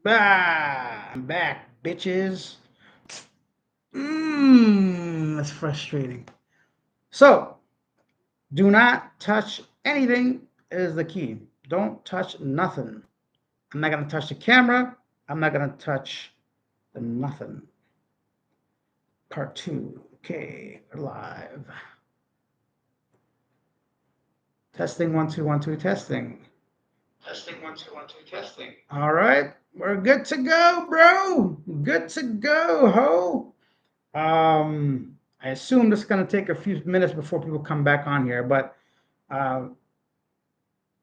I'm back, bitches. That's frustrating. So, do not touch anything is the key. Don't touch nothing. I'm not gonna touch the camera. I'm not gonna touch the nothing. Part two. Okay, we're live. Testing 1 2 1 2 testing. Testing 1 2 1 2 testing. All right, we're good to go, bro. Good to go, ho. I assume this is going to take a few minutes before people come back on here, but uh,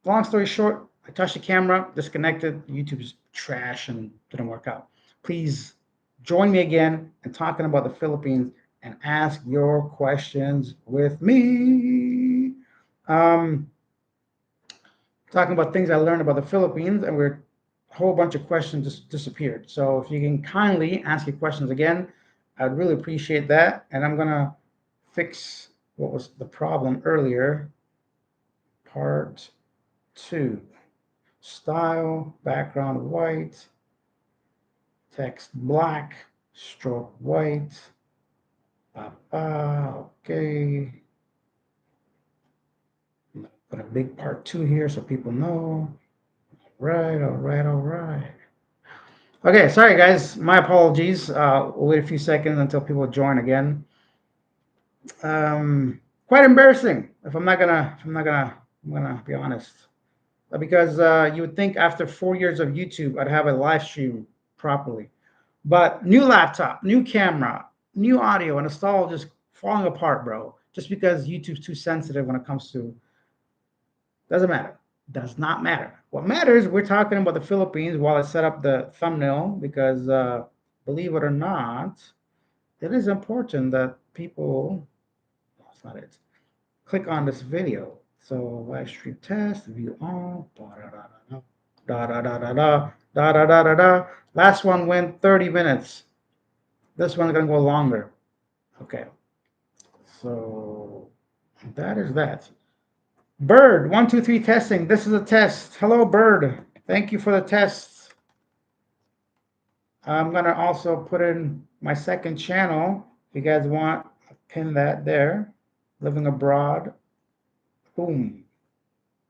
long story short, I touched the camera, disconnected. YouTube's trash and didn't work out. Please join me again in talking about the Philippines and ask your questions with me. Um, Talking about things I learned about the Philippines, and we're a whole bunch of questions just disappeared. So if you can kindly ask your questions again, I'd really appreciate that. And I'm gonna fix what was the problem earlier. Part two. Style, background white, text black, stroke white. Okay. Put a big part two here so people know. Right, all right, all right. Okay, sorry guys, my apologies. We'll wait a few seconds until people join again. Quite embarrassing. I'm gonna be honest. Because you would think after 4 years of YouTube, I'd have a live stream properly. But new laptop, new camera, new audio, and it's all just falling apart, bro. Just because YouTube's too sensitive when it comes to doesn't matter. Does not matter. What matters, we're talking about the Philippines while I set up the thumbnail because believe it or not, it is important that people, no, that's not it, click on this video. So live stream test, view all, da da da da da da da da da da da. Last one went 30 minutes. This one's gonna go longer. Okay, so that is that. Bird, 1 2 3 testing. This is a test. Hello, Bird. Thank you for the test. I'm gonna also put in my second channel. If you guys want, pin that there. Living abroad. Boom.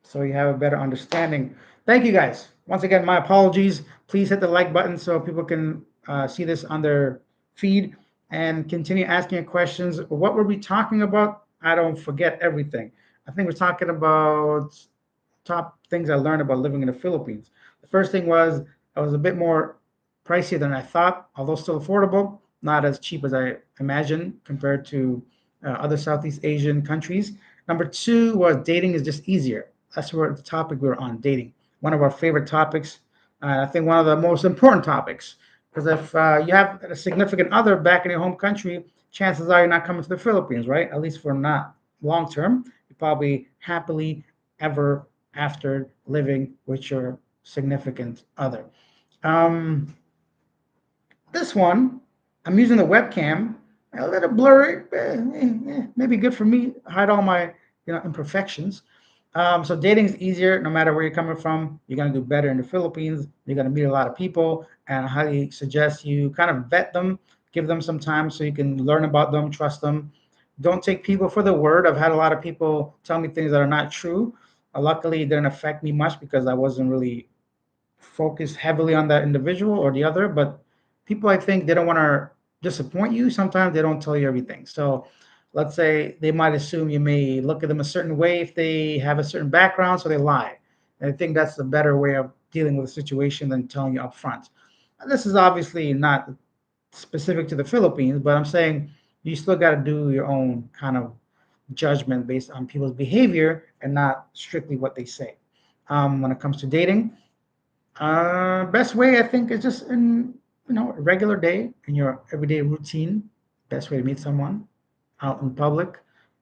So you have a better understanding. Thank you guys. Once again, my apologies. Please hit the like button so people can see this on their feed and continue asking your questions. What were we talking about? I don't forget everything. I think we're talking about top things I learned about living in the Philippines. The first thing was I was a bit more pricier than I thought, although still affordable, not as cheap as I imagined compared to other Southeast Asian countries. Number two was dating is just easier. That's where the topic we were on, dating. One of our favorite topics. I think one of the most important topics. Because if you have a significant other back in your home country, chances are you're not coming to the Philippines, right? At least for not long term. You probably happily ever after living with your significant other. Um, this one, I'm using the webcam, a little blurry, maybe good for me, hide all my imperfections. So dating is easier no matter where you're coming from. You're gonna do better in the Philippines. You're gonna meet a lot of people, and I highly suggest you kind of vet them, give them some time so you can learn about them, trust them. Don't take people for the word. I've had a lot of people tell me things that are not true. Luckily, it didn't affect me much because I wasn't really focused heavily on that individual or the other. But people, I think, they don't want to disappoint you. Sometimes they don't tell you everything. So let's say they might assume you may look at them a certain way if they have a certain background, so they lie. And I think that's a better way of dealing with a situation than telling you up front. This is obviously not specific to the Philippines, but I'm saying you still got to do your own kind of judgment based on people's behavior and not strictly what they say. When it comes to dating, best way I think is just in a regular day in your everyday routine. Best way to meet someone out in public,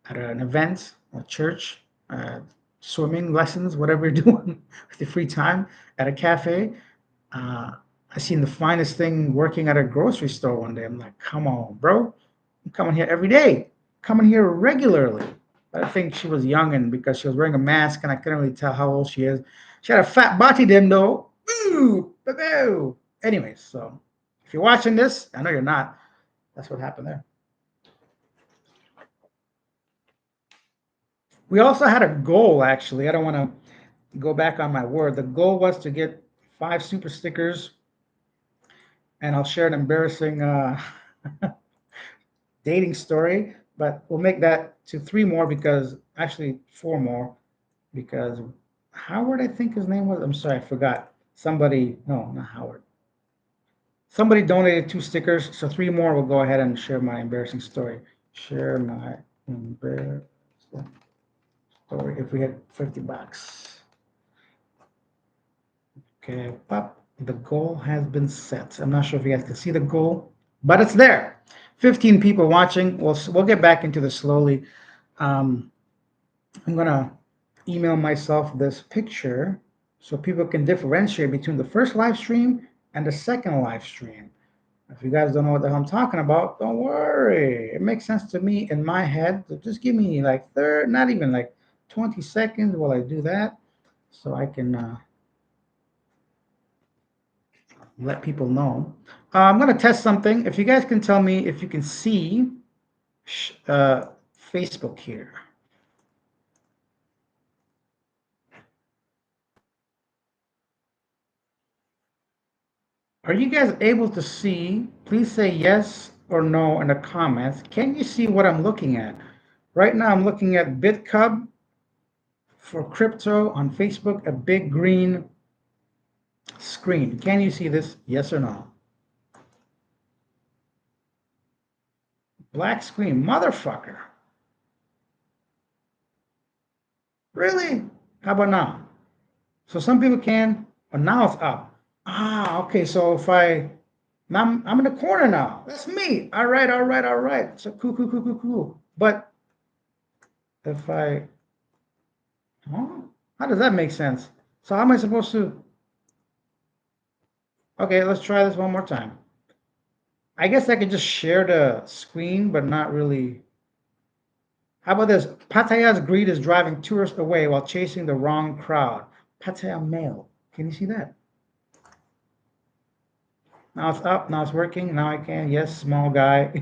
at an event, a church, uh, swimming lessons, whatever you're doing with your free time, at a cafe. Uh, I seen the finest thing working at a grocery store one day. I'm like, come on, bro, I'm coming here every day, coming here regularly. But I think she was young, and because she was wearing a mask, and I couldn't really tell how old she is. She had a fat body, then though. Ooh, boo. Anyways, so if you're watching this, I know you're not. That's what happened there. We also had a goal, actually. I don't want to go back on my word. The goal was to get 5 super stickers, and I'll share an embarrassing dating story, but we'll make that to 3 more, because actually 4 more, because Howard, I think his name was. I'm sorry, I forgot. Somebody, no, not Howard. Somebody donated 2 stickers, so 3 more will go ahead and share my embarrassing story. Share my embarrassing story if we hit 50 bucks. Okay, pop. The goal has been set. I'm not sure if you guys can see the goal, but it's there. 15 people watching. We'll get back into this slowly. Um, I'm gonna email myself this picture so people can differentiate between the first live stream and the second live stream. If you guys don't know what the hell I'm talking about, don't worry. It makes sense to me in my head. So just give me like not even like 20 seconds while I do that, so I can let people know. I'm gonna test something. If you guys can tell me if you can see Facebook here. Are you guys able to see? Please say yes or no in the comments. Can you see what I'm looking at? Right now, I'm looking at BitCub for crypto on Facebook, a big green screen. Can you see this? Yes or no? Black screen, motherfucker. Really? How about now? So some people can, but now it's up. Ah, okay. So if I'm in the corner now. That's me. All right, all right, all right. So cool, cool, cool, cool, cool. But if huh? How does that make sense? So how am I supposed to? Okay, let's try this one more time. I guess I could just share the screen, but not really. How about this? Pattaya's greed is driving tourists away while chasing the wrong crowd. Pattaya male. Can you see that? Now it's up. Now it's working. Now I can. Yes, small guy.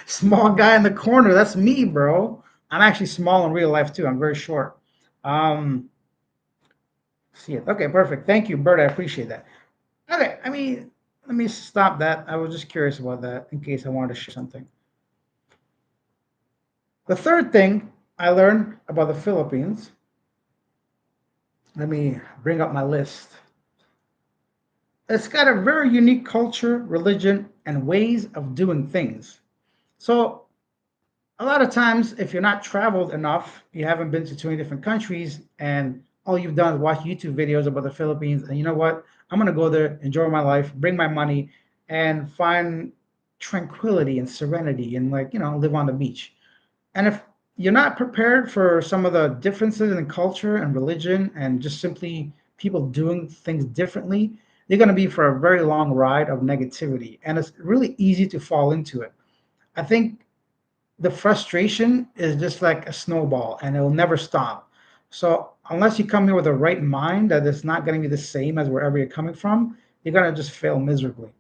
Small guy in the corner. That's me, bro. I'm actually small in real life too. I'm very short. Um, see it. Okay, perfect. Thank you, Bert. I appreciate that. Okay, I mean, let me stop that. I was just curious about that in case I wanted to share something. The third thing I learned about the Philippines, let me bring up my list. It's got a very unique culture, religion, and ways of doing things. So, a lot of times, if you're not traveled enough, you haven't been to 20 different countries, and all you've done is watch YouTube videos about the Philippines, and you know what? I'm gonna go there, enjoy my life, bring my money, and find tranquility and serenity, and like live on the beach. And if you're not prepared for some of the differences in culture and religion, and just simply people doing things differently, you're gonna be for a very long ride of negativity, and it's really easy to fall into it. I think the frustration is just like a snowball and it will never stop. So unless you come here with the right mind that it's not going to be the same as wherever you're coming from, you're going to just fail miserably.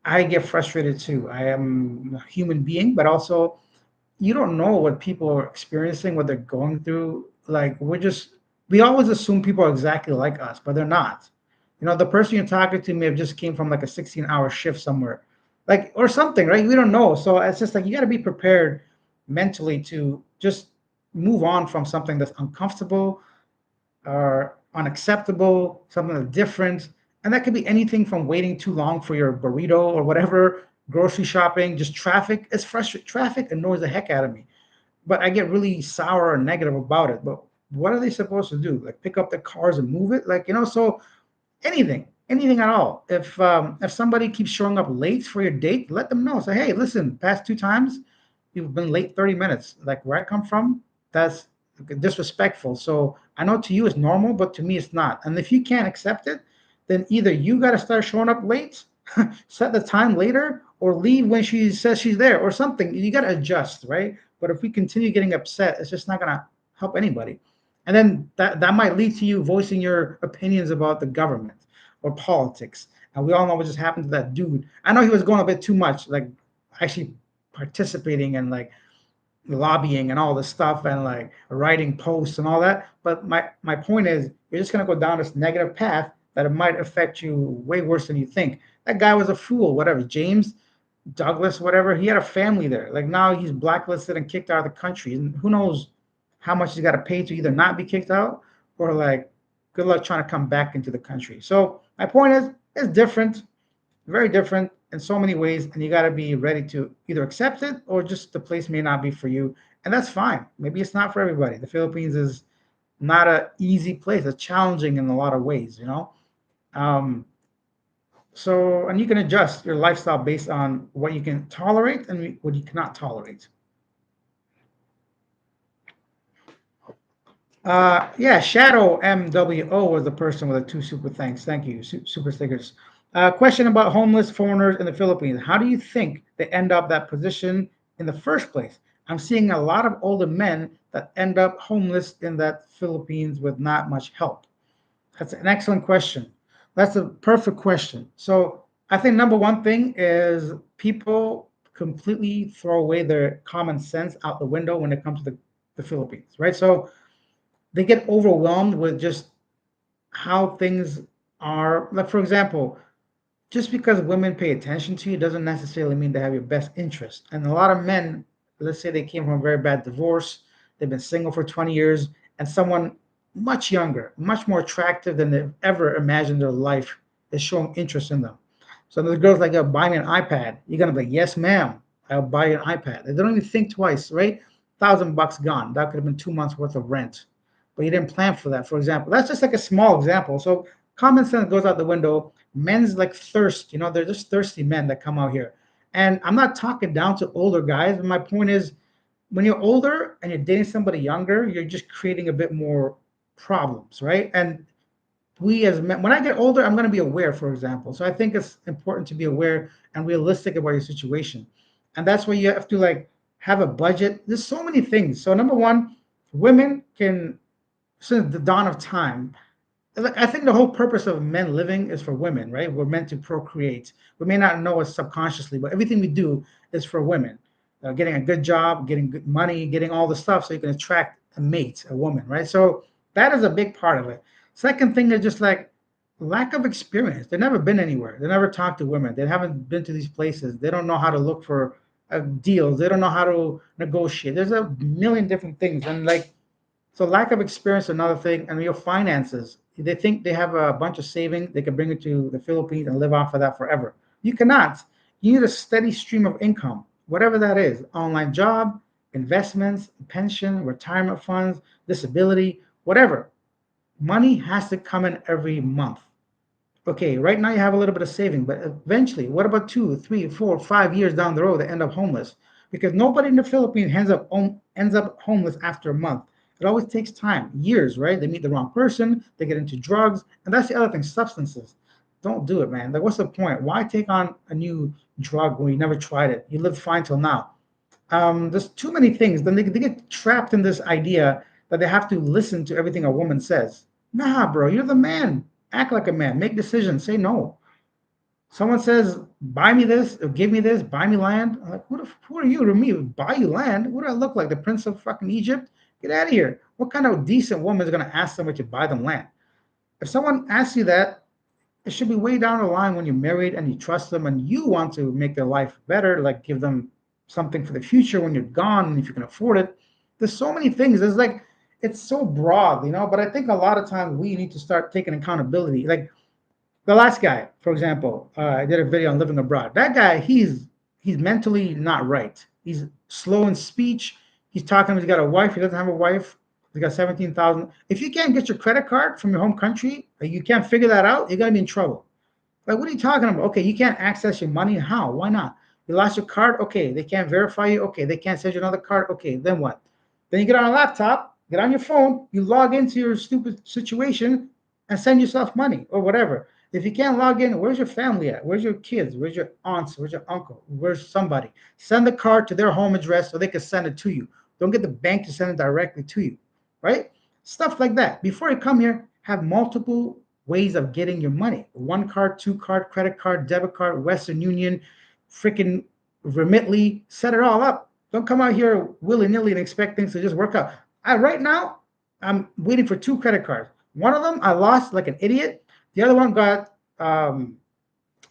I get frustrated too. I am a human being, but also you don't know what people are experiencing, what they're going through. Like we always assume people are exactly like us, but they're not. The person you're talking to may have just came from like a 16-hour shift somewhere, like or something, right? We don't know. So it's just like you got to be prepared mentally to just move on from something that's uncomfortable or unacceptable, something that's different. And that could be anything from waiting too long for your burrito or whatever, grocery shopping, just traffic. It's frustrating. Traffic annoys the heck out of me. But I get really sour and negative about it. But what are they supposed to do? Like pick up the cars and move it? So anything at all. If somebody keeps showing up late for your date, let them know. Say, hey, listen, past 2 times you've been late 30 minutes. Like where I come from, that's disrespectful. So I know to you it's normal, but to me it's not. And if you can't accept it, then either you got to start showing up late, set the time later, or leave when she says she's there, or something. You got to adjust, right? But if we continue getting upset, it's just not gonna help anybody. And then that might lead to you voicing your opinions about the government. or politics. And we all know what just happened to that dude. I know he was going a bit too much, like actually participating in like lobbying and all this stuff and like writing posts and all that. But my point is, you're just gonna go down this negative path that it might affect you way worse than you think. That guy was a fool, whatever. James Douglas, whatever, he had a family there. Like now he's blacklisted and kicked out of the country. And who knows how much he's got to pay to either not be kicked out or like good luck trying to come back into the country. So my point is, it's different, very different in so many ways, and you got to be ready to either accept it or just the place may not be for you, and that's fine. Maybe it's not for everybody. The Philippines is not a easy place. It's challenging in a lot of ways, you know. Um, so, and you can adjust your lifestyle based on what you can tolerate and what you cannot tolerate. Yeah, Shadow MWO was the person with the two super thanks. Thank you, super stickers. Question about homeless foreigners in the Philippines. How do you think they end up that position in the first place? I'm seeing a lot of older men that end up homeless in that Philippines with not much help. That's an excellent question. That's a perfect question. So I think number one thing is people completely throw away their common sense out the window when it comes to the Philippines, right? So they get overwhelmed with just how things are. Like, for example, just because women pay attention to you doesn't necessarily mean they have your best interest. And a lot of men, let's say they came from a very bad divorce, they've been single for 20 years, and someone much younger, much more attractive than they've ever imagined their life is showing interest in them. So the girl's like, buy me an iPad. You're gonna be like, yes, ma'am, I'll buy you an iPad. They don't even think twice, right? $1,000 gone. That could have been 2 months worth of rent. But you didn't plan for that, for example. That's just like a small example. So common sense goes out the window. Men's like thirst, you know, they're just thirsty men that come out here. And I'm not talking down to older guys, but my point is when you're older and you're dating somebody younger, you're just creating a bit more problems, right? And we as men, when I get older, I'm going to be aware, for example. So I think it's important to be aware and realistic about your situation. And that's where you have to like have a budget. There's so many things. So number one, women can, since the dawn of time, like, I think the whole purpose of men living is for women, right? We're meant to procreate. We may not know it subconsciously, but everything we do is for women. Getting a good job, getting good money, getting all the stuff so you can attract a mate, a woman, right? So that is a big part of it. Second thing is just like lack of experience. They've never been anywhere. They never talked to women. They haven't been to these places. They don't know how to look for deals. They don't know how to negotiate. There's a million different things. And like, so lack of experience, another thing, and your finances. They think they have a bunch of savings, they can bring it to the Philippines and live off of that forever. You cannot. You need a steady stream of income, whatever that is. Online job, investments, pension, retirement funds, disability, whatever. Money has to come in every month. Okay, right now you have a little bit of saving, but eventually, what about 2, 3, 4, 5 years down the road they end up homeless? Because nobody in the Philippines ends up homeless after a month. It always takes time, years, right? They meet the wrong person, they get into drugs, and that's the other thing, substances. Don't do it, man. Like, what's the point? Why take on a new drug when you never tried it? You lived fine till now. There's too many things. Then they get trapped in this idea that they have to listen to everything a woman says. Nah, bro, you're the man. Act like a man. Make decisions. Say no. Someone says, buy me this, or give me this, buy me land. I'm like, who are you to me? Buy you land? What do I look like? The prince of fucking Egypt? Get out of here. What kind of decent woman is going to ask somebody to buy them land? If someone asks you that, it should be way down the line when you're married and you trust them and you want to make their life better, like give them something for the future when you're gone and if you can afford it. There's so many things. There's like, it's so broad, you know, but I think a lot of times we need to start taking accountability. Like the last guy, for example, I did a video on living abroad. That guy, he's mentally not right. He's slow in speech. He's talking. He's got a wife. He doesn't have a wife. He's got 17,000. If you can't get your credit card from your home country, you can't figure that out. You're gonna be in trouble. Like, what are you talking about? Okay, you can't access your money. How? Why not? You lost your card. Okay, they can't verify you. Okay, they can't send you another card. Okay, then what? Then you get on a laptop, get on your phone, you log into your stupid situation and send yourself money or whatever. If you can't log in, where's your family at? Where's your kids? Where's your aunts? Where's your uncle? Where's somebody? Send the card to their home address so they can send it to you. Don't get the bank to send it directly to you, right? Stuff like that. Before you come here, have multiple ways of getting your money. One card, two card, credit card, debit card, Western Union, freaking Remitly, set it all up. Don't come out here willy nilly and expect things to just work out. Right now, I'm waiting for two credit cards. One of them I lost like an idiot. The other one got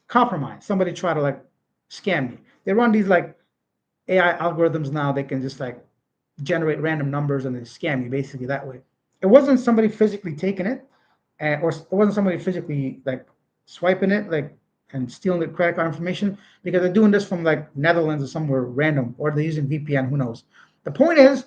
compromised. Somebody tried to like scam me. They run these like AI algorithms now. They can just like generate random numbers and they scam you basically that way. It wasn't somebody physically taking it, or it wasn't somebody physically like swiping it, like and stealing the credit card information because they're doing this from like Netherlands or somewhere random, or they're using VPN. Who knows? The point is,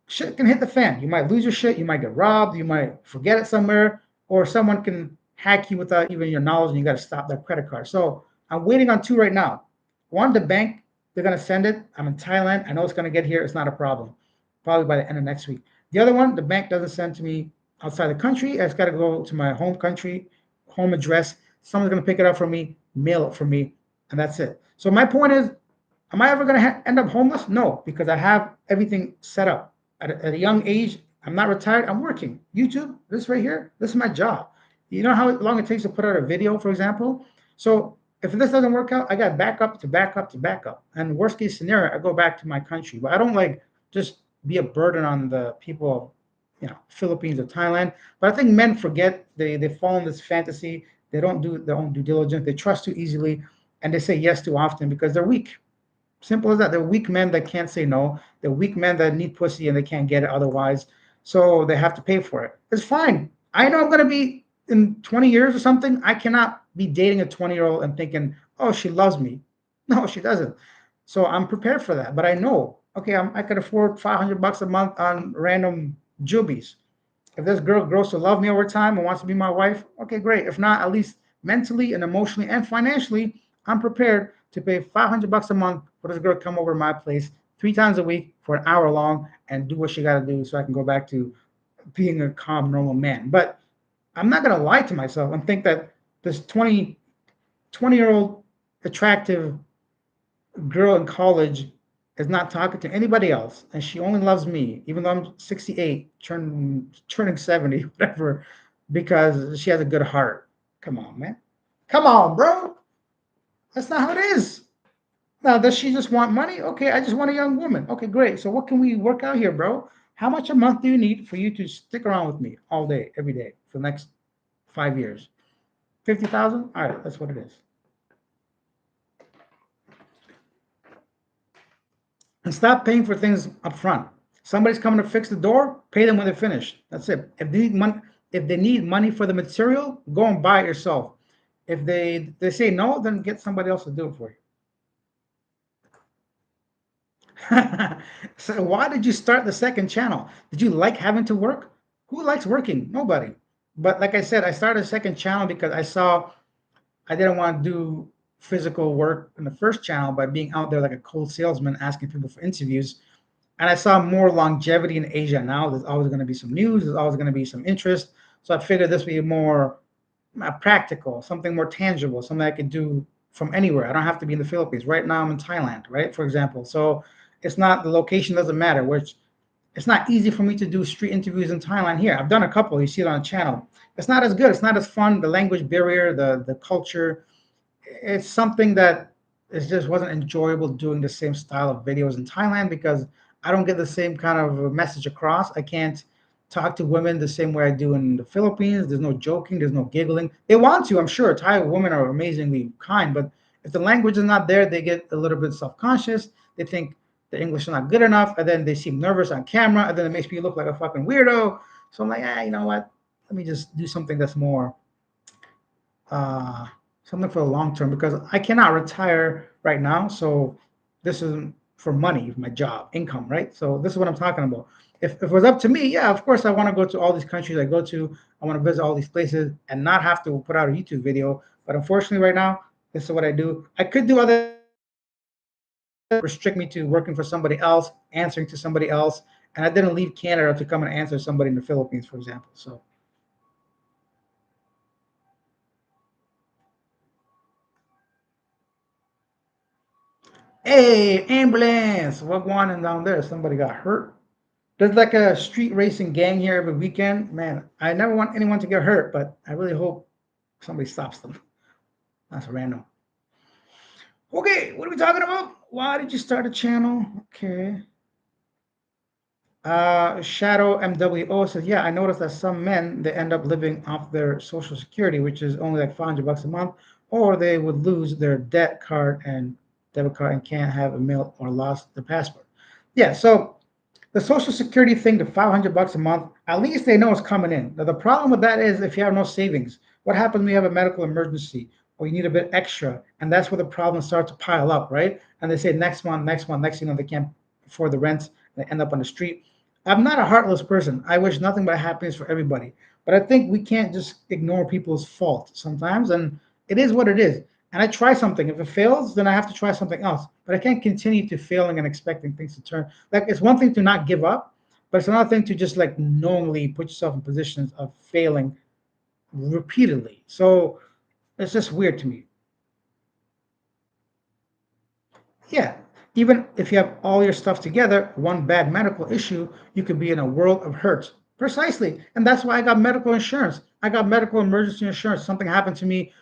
shit can hit the fan. You might lose your shit. You might get robbed. You might forget it somewhere, or someone can hack you without even your knowledge, and you got to stop that credit card. So I'm waiting on two right now. One, the bank, they're gonna send it. I'm in Thailand. I know it's gonna get here. It's not a problem. Probably by the end of next week. The other one, the bank doesn't send to me outside the country. It's got to go to my home country, home address. Someone's gonna pick it up for me, mail it for me, and that's it. So my point is, am I ever gonna end up homeless? No, because I have everything set up. At a young age, I'm not retired. I'm working. YouTube, this right here, this is my job. You know how long it takes to put out a video, for example? So if this doesn't work out, I got backup to backup to backup. And worst case scenario, I go back to my country. But I don't like just be a burden on the people of, Philippines or Thailand. But I think men forget, they fall in this fantasy. They don't do their own due diligence. They trust too easily, and they say yes too often because they're weak. Simple as that. They're weak men that can't say no. They're weak men that need pussy and they can't get it otherwise. So they have to pay for it. It's fine. I know I'm going to be in 20 years or something. I cannot be dating a 20-year-old and thinking, oh, she loves me. No, she doesn't. So I'm prepared for that. But I know, okay, I could afford $500 a month on random jubies. If this girl grows to love me over time and wants to be my wife, okay, great. If not, at least mentally and emotionally and financially, I'm prepared to pay $500 a month for this girl to come over to my place 3 times a week for an hour long and do what she got to do so I can go back to being a calm, normal man. But I'm not going to lie to myself and think that this 20-year-old attractive girl in college is not talking to anybody else and she only loves me, even though I'm 68, turning 70, whatever, because she has a good heart. Come on, man. Come on, bro. That's not how it is. Now, does she just want money? Okay, I just want a young woman. Okay, great. So what can we work out here, bro? How much a month do you need for you to stick around with me all day, every day, for the next 5 years? 50,000? All right, that's what it is. And stop paying for things up front. Somebody's coming to fix the door, pay them when they're finished. That's it. If they need money for the material, go and buy it yourself. If they say no, then get somebody else to do it for you. So why did you start the second channel? Did you like having to work? Who likes working? Nobody. But like I said, I started a second channel because I saw I didn't want to do physical work in the first channel by being out there like a cold salesman asking people for interviews. And I saw more longevity in Asia now. There's always going to be some news. There's always going to be some interest. So I figured this would be more practical, something more tangible, something I could do from anywhere. I don't have to be in the Philippines. Right now I'm in Thailand, right? For example. So it's not, the location doesn't matter, which it's not easy for me to do street interviews in Thailand here. I've done a couple, you see it on the channel. It's not as good, it's not as fun. The language barrier, the culture, it's something that it just wasn't enjoyable doing the same style of videos in Thailand because I don't get the same kind of message across. I can't talk to women the same way I do in the Philippines. There's no joking, there's no giggling. They want to, I'm sure. Thai women are amazingly kind, but if the language is not there, they get a little bit self-conscious. They think the English is not good enough, and then they seem nervous on camera, and then it makes me look like a fucking weirdo. So I'm like, you know what? Let me just do something that's more something for the long term because I cannot retire right now. So this is for money, my job, income, right? So this is what I'm talking about. If it was up to me, yeah, of course I want to go to all these countries I go to. I want to visit all these places and not have to put out a YouTube video. But unfortunately, right now, this is what I do. I could do other restrict me to working for somebody else, answering to somebody else, and I didn't leave Canada to come and answer somebody in the Philippines, for example. So. Hey, ambulance! What going on down there? Somebody got hurt. There's like a street racing gang here every weekend. Man, I never want anyone to get hurt, but I really hope Somebody stops them. That's random. Okay, what are we talking about? Why did you start a channel? Okay. Shadow MWO says, yeah, I noticed that some men they end up living off their social security, which is only like $500 a month, or they would lose their debt card and debit card and can't have a meal or lost their passport. Yeah, so the social security thing, the $500 a month, at least they know it's coming in. Now, the problem with that is if you have no savings, what happens when you have a medical emergency or you need a bit extra? And that's where the problems start to pile up, right? And they say next month, next month, next, they can't afford the rent, they end up on the street. I'm not a heartless person. I wish nothing but happiness for everybody. But I think we can't just ignore people's fault sometimes. And it is what it is. And I try something. If it fails, then I have to try something else. But I can't continue to failing and expecting things to turn. Like it's one thing to not give up, but it's another thing to just like knowingly put yourself in positions of failing repeatedly. So it's just weird to me. Yeah. Even if you have all your stuff together, one bad medical issue, you could be in a world of hurt. Precisely. And that's why I got medical insurance. I got medical emergency insurance. Something happened to me,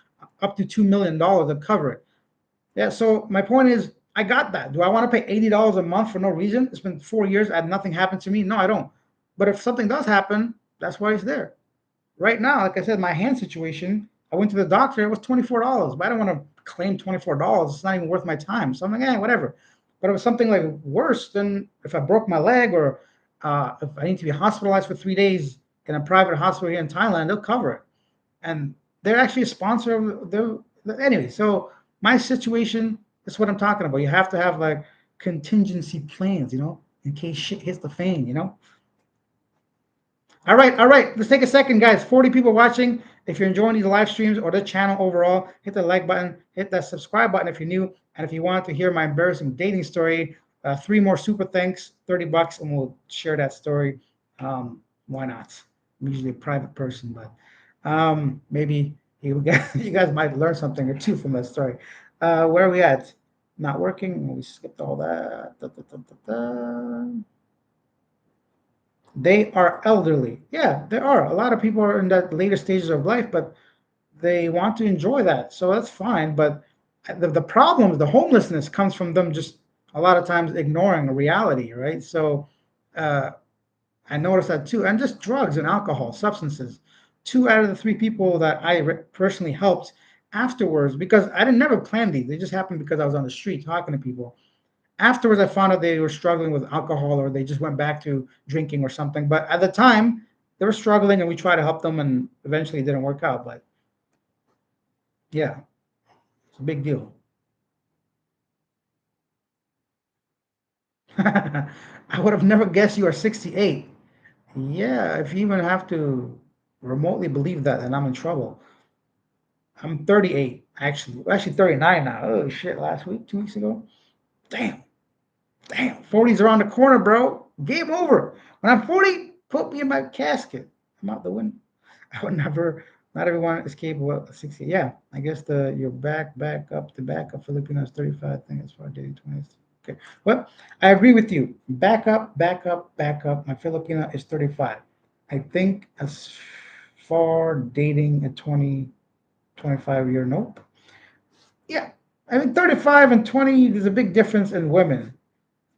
up to $2 million to cover it. Yeah. So my point is, I got that. Do I want to pay $80 a month for no reason? It's been 4 years. I had nothing happen to me. No, I don't. But if something does happen, that's why it's there. Right now, like I said, my hand situation, I went to the doctor, it was $24, but I don't want to claim $24. It's not even worth my time. So I'm like, whatever. But if it was something like worse, then if I broke my leg or if I need to be hospitalized for 3 days in a private hospital here in Thailand, they'll cover it. And they're actually a sponsor of anyway. So my situation is what I'm talking about. You have to have like contingency plans, in case shit hits the fan. All right, all right. Let's take a second, guys. 40 people watching. If you're enjoying these live streams or the channel overall, hit the like button, hit that subscribe button if you're new. And if you want to hear my embarrassing dating story, 3 more super thanks, $30, and we'll share that story. Why not? I'm usually a private person, but maybe you guys might learn something or two from that story. Where are we at? Not working. We skipped all that. Da, da, da, da, da. They are elderly. Yeah, there are. A lot of people are in that later stages of life, but they want to enjoy that. So that's fine. But the problem, the homelessness comes from them just a lot of times ignoring reality, right? So uh, I noticed that too. And just drugs and alcohol, substances. 2 out of the 3 people that I personally helped afterwards, because I didn't never plan these. They just happened because I was on the street talking to people. Afterwards, I found out they were struggling with alcohol or they just went back to drinking or something. But at the time, they were struggling and we tried to help them and eventually it didn't work out. But yeah, it's a big deal. I would have never guessed you are 68. Yeah, if you even have to remotely believe that, then I'm in trouble. I'm 38, actually. Well, actually 39 now. Oh shit, last week, 2 weeks ago. Damn, damn. 40's around the corner, bro. Game over. When I'm 40, put me in my casket. I'm out the window. I would never, not everyone is capable of 60. Yeah, I guess your back up, the backup Filipino is 35. I think as far as dating 20. Okay. Well, I agree with you. Back up, back up, back up. My Filipino is 35. I think as far dating a 20, 25-year, nope. Yeah. I mean, 35 and 20, there's a big difference in women.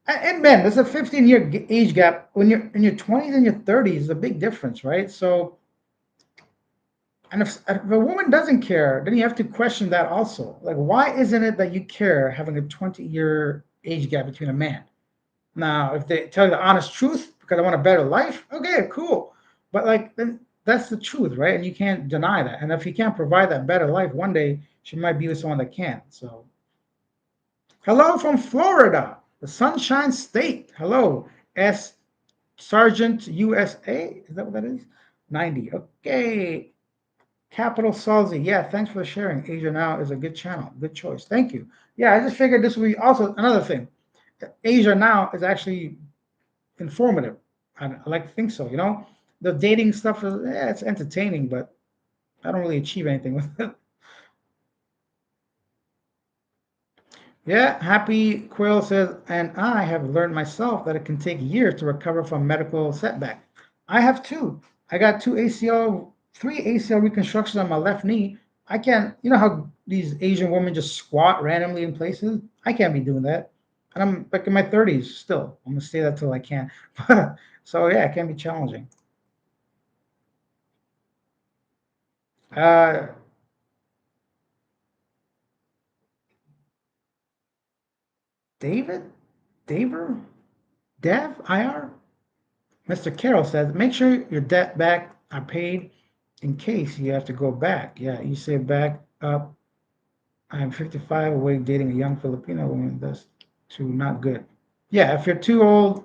And men, there's a 15-year age gap. When you're in your 20s and your 30s, a big difference, right? So, and if a woman doesn't care, then you have to question that also. Like, why isn't it that you care having a 20-year age gap between a man? Now, if they tell you the honest truth because I want a better life, okay, cool. But like, then that's the truth, right? And you can't deny that. And if you can't provide that better life, one day she might be with someone that can. So, hello from Florida, the Sunshine State. Hello, S Sergeant USA. Is that what that is? 90. Okay. Capital Salzy. Yeah, thanks for sharing. Asia Now is a good channel. Good choice. Thank you. Yeah, I just figured this would be also another thing. Asia Now is actually informative. I like to think so. The dating stuff is it's entertaining, but I don't really achieve anything with it. Yeah, Happy Quill says, and I have learned myself that it can take years to recover from medical setback. I have too. I got 3 ACL reconstructions on my left knee. I can't, you know how these Asian women just squat randomly in places? I can't be doing that. And I'm like in my 30s still. I'm gonna say that till I can. So yeah, it can be challenging. Uh, David, Daver, Dev, IR. Mr. Carroll says, make sure your debt back are paid in case you have to go back. Yeah, you say back up. I'm 55, away dating a young Filipino woman. That's too not good. Yeah, if you're too old,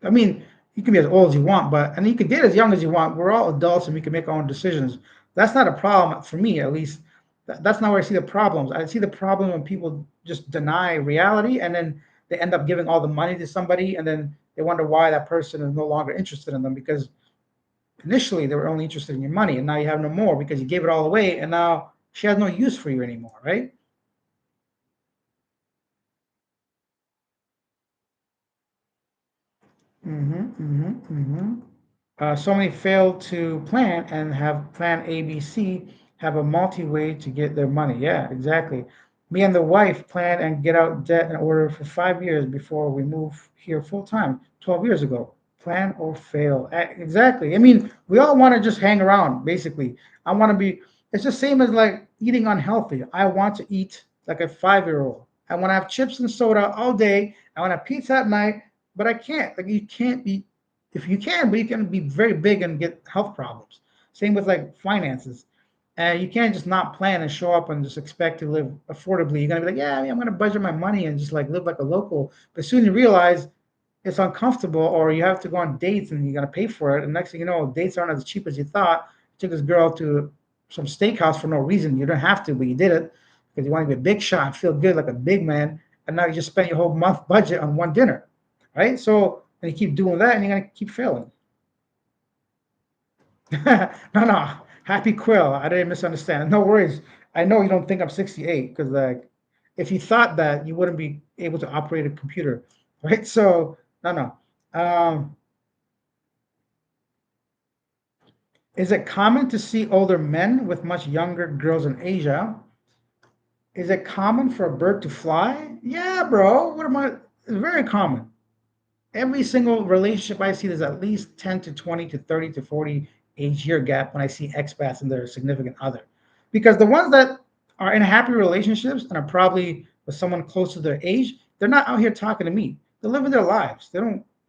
I mean, you can be as old as you want, but and you can date as young as you want. We're all adults and we can make our own decisions. That's not a problem for me, at least. That's not where I see the problems. I see the problem when people just deny reality and then they end up giving all the money to somebody and then they wonder why that person is no longer interested in them because initially they were only interested in your money and now you have no more because you gave it all away and now she has no use for you anymore, right? Mm-hmm. So many fail to plan and have plan A, B, C, have a multi-way to get their money. Yeah, exactly. Me and the wife plan and get out debt in order for 5 years before we move here full time, 12 years ago. Plan or fail. Exactly. I mean, we all want to just hang around, basically. I want to be, it's the same as like eating unhealthy. I want to eat like a 5-year-old. I want to have chips and soda all day. I want to have pizza at night, but I can't. Like, you can't be if you can, but you can be very big and get health problems. Same with like finances. And you can't just not plan and show up and just expect to live affordably. You're gonna be like, yeah, I'm gonna budget my money and just like live like a local. But soon you realize it's uncomfortable, or you have to go on dates and you're gonna pay for it. And next thing you know, dates aren't as cheap as you thought. You took this girl to some steakhouse for no reason. You don't have to, but you did it because you want to be a big shot and feel good like a big man. And now you just spend your whole month budget on one dinner, right? So and you keep doing that, and you're gonna keep failing. No, no, happy Quill. I didn't misunderstand. No worries. I know you don't think I'm 68 because like if you thought that, you wouldn't be able to operate a computer, right? So no, no. Um, is it common to see older men with much younger girls in Asia? Is it common for a bird to fly? Yeah, bro. What am I? It's very common. Every single relationship I see, there's at least 10 to 20 to 30 to 40 age year gap when I see expats and their significant other. Because the ones that are in happy relationships and are probably with someone close to their age, they're not out here talking to me. They're living their lives. They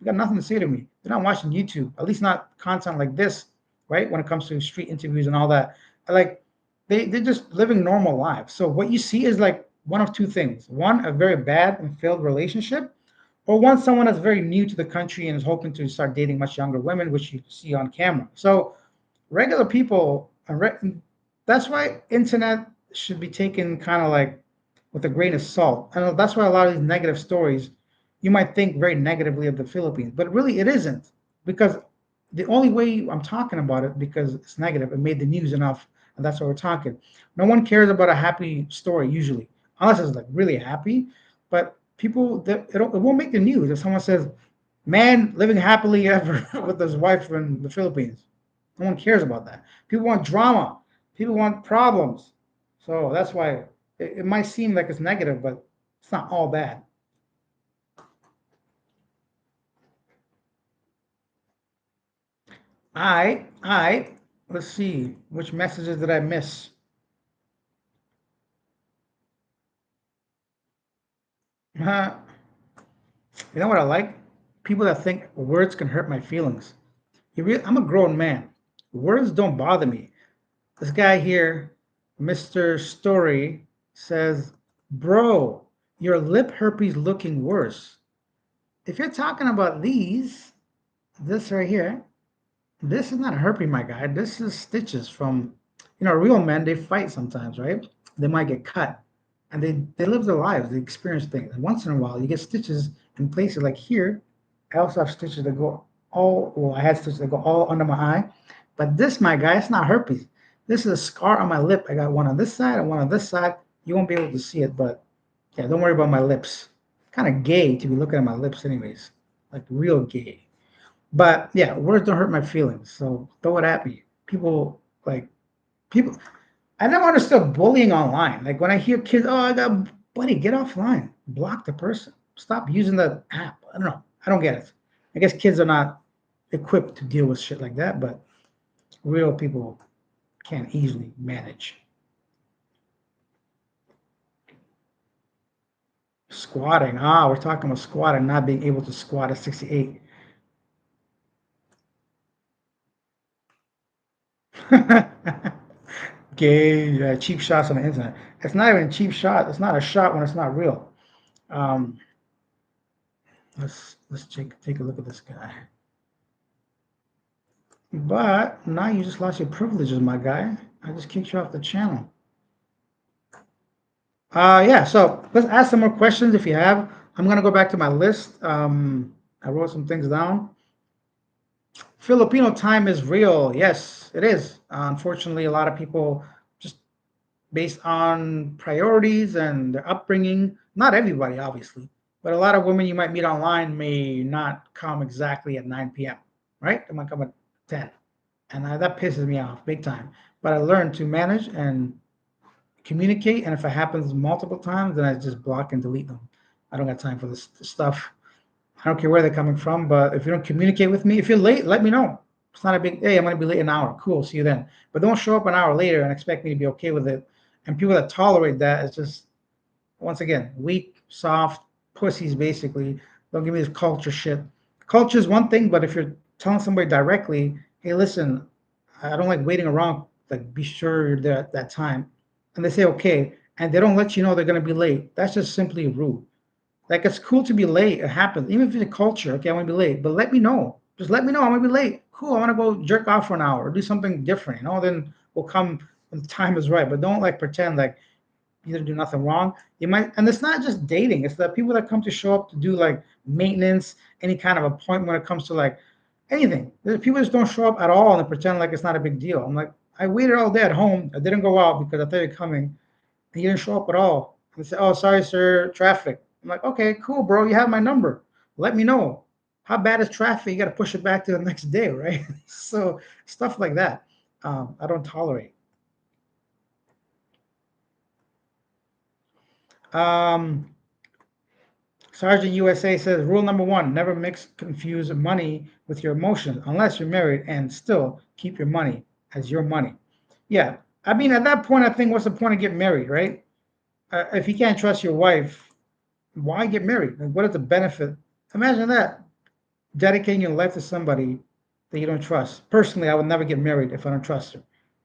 got nothing to say to me. They're not watching YouTube, at least not content like this, right? When it comes to street interviews and all that. Like they're just living normal lives. So what you see is like one of two things. One, a very bad and failed relationship, or one someone that's very new to the country and is hoping to start dating much younger women, which you see on camera. So regular people, that's why internet should be taken kind of like with a grain of salt. And that's why a lot of these negative stories, you might think very negatively of the Philippines, but really it isn't because the only way I'm talking about it because it's negative. It made the news enough, and that's why we're talking. No one cares about a happy story usually, unless it's like really happy. But people, it won't make the news if someone says, "Man living happily ever with his wife in the Philippines." No one cares about that. People want drama. People want problems. So that's why it might seem like it's negative, but it's not all bad. Let's see, which messages did I miss? Uh, you know what I like? People that think words can hurt my feelings. I'm a grown man. Words don't bother me. This guy here, Mr. Story, says, bro, your lip herpes looking worse. If you're talking about this right here, this is not herpes, my guy. This is stitches from, real men, they fight sometimes, right? They might get cut and they live their lives, they experience things. And once in a while, you get stitches in places like here. I also have stitches that go I had stitches that go all under my eye. But this, my guy, it's not herpes. This is a scar on my lip. I got one on this side and one on this side. You won't be able to see it, but yeah, don't worry about my lips. Kind of gay to be looking at my lips, anyways. Like real gay. But yeah, words don't hurt my feelings. So throw it at me. People like people. I never understood bullying online. Like when I hear kids, oh, I got buddy, get offline, block the person, stop using the app. I don't know. I don't get it. I guess kids are not equipped to deal with shit like that, but real people can't easily manage. Squatting. Ah, we're talking about squatting, not being able to squat at 68. Gay, cheap shots on the internet. It's not even a cheap shot. It's not a shot when it's not real. Um, let's take a look at this guy. But now you just lost your privileges, my guy. I just kicked you off the channel. Yeah, so let's ask some more questions if you have. I'm gonna go back to my list. I wrote some things down. Filipino time is real. Yes, it is. Unfortunately, a lot of people just based on priorities and their upbringing, not everybody, obviously, but a lot of women you might meet online may not come exactly at 9 p.m., right? They might come at 10. And that pisses me off big time. But I learned to manage and communicate. And if it happens multiple times, then I just block and delete them. I don't got time for this stuff. I don't care where they're coming from, but if you don't communicate with me, if you're late, let me know. It's not a big, hey, I'm going to be late an hour. Cool, see you then. But don't show up an hour later and expect me to be okay with it. And people that tolerate that is just, once again, weak, soft pussies, basically. Don't give me this culture shit. Culture is one thing, but if you're telling somebody directly, hey, listen, I don't like waiting around, like, be sure you're there at that time. And they say, okay, and they don't let you know they're going to be late. That's just simply rude. Like it's cool to be late. It happens. Even if it's a culture, okay, I want to be late, but let me know. Just let me know I'm gonna be late. Cool. I want to go jerk off for an hour or do something different. Then we'll come when the time is right. But don't like pretend like you didn't do nothing wrong. You might, and it's not just dating. It's the people that come to show up to do like maintenance, any kind of appointment when it comes to like anything. There's people just don't show up at all and they pretend like it's not a big deal. I'm like, I waited all day at home. I didn't go out because I thought you're coming and you didn't show up at all. And they say, "Oh, sorry, sir, traffic." I'm like, "Okay, cool, bro. You have my number. Let me know. How bad is traffic? You got to push it back to the next day, right?" So stuff like that, I don't tolerate. Um, Sergeant USA says, "Rule number one: never mix confuse money with your emotions, unless you're married, and still keep your money as your money." Yeah, I mean, at that point, I think, what's the point of getting married, right? If you can't trust your wife, why get married? Like, what is the benefit? Imagine that dedicating your life to somebody that you don't trust. Personally, I would never get married if I don't trust her,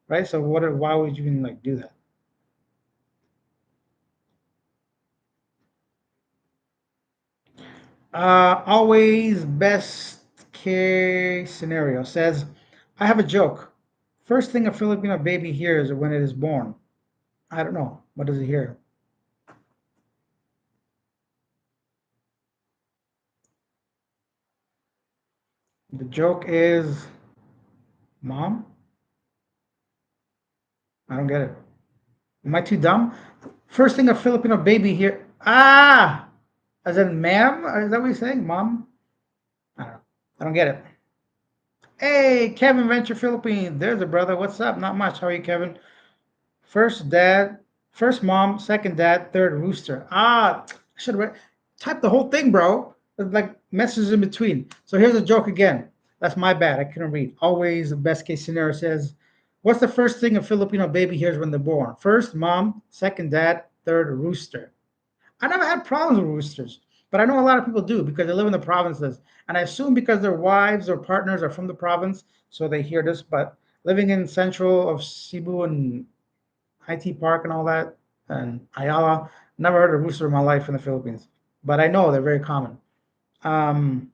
right? So what? Why would you even like do that? Always best case scenario says, I have a joke. First thing a Filipino baby hears when it is born. I don't know. What does it hear? The joke is, Mom? I don't get it. Am I too dumb? First thing a Filipino baby hear, ah, as in ma'am? Is that what you're saying? Mom? I don't know. I don't get it. Hey, Kevin Venture Philippines. There's a brother. What's up? Not much. How are you, Kevin? First dad, first mom, second dad, third rooster. Ah, I should have typed the whole thing, bro. There's like messages in between. So here's a joke again. That's my bad. I couldn't read. Always the best case scenario says, what's the first thing a Filipino baby hears when they're born? First mom, second dad, third rooster. I never had problems with roosters, but I know a lot of people do because they live in the provinces. And I assume because their wives or partners are from the province, so they hear this. But living in central of Cebu and IT Park and all that, and Ayala, never heard of rooster in my life in the Philippines. But I know they're very common. Um,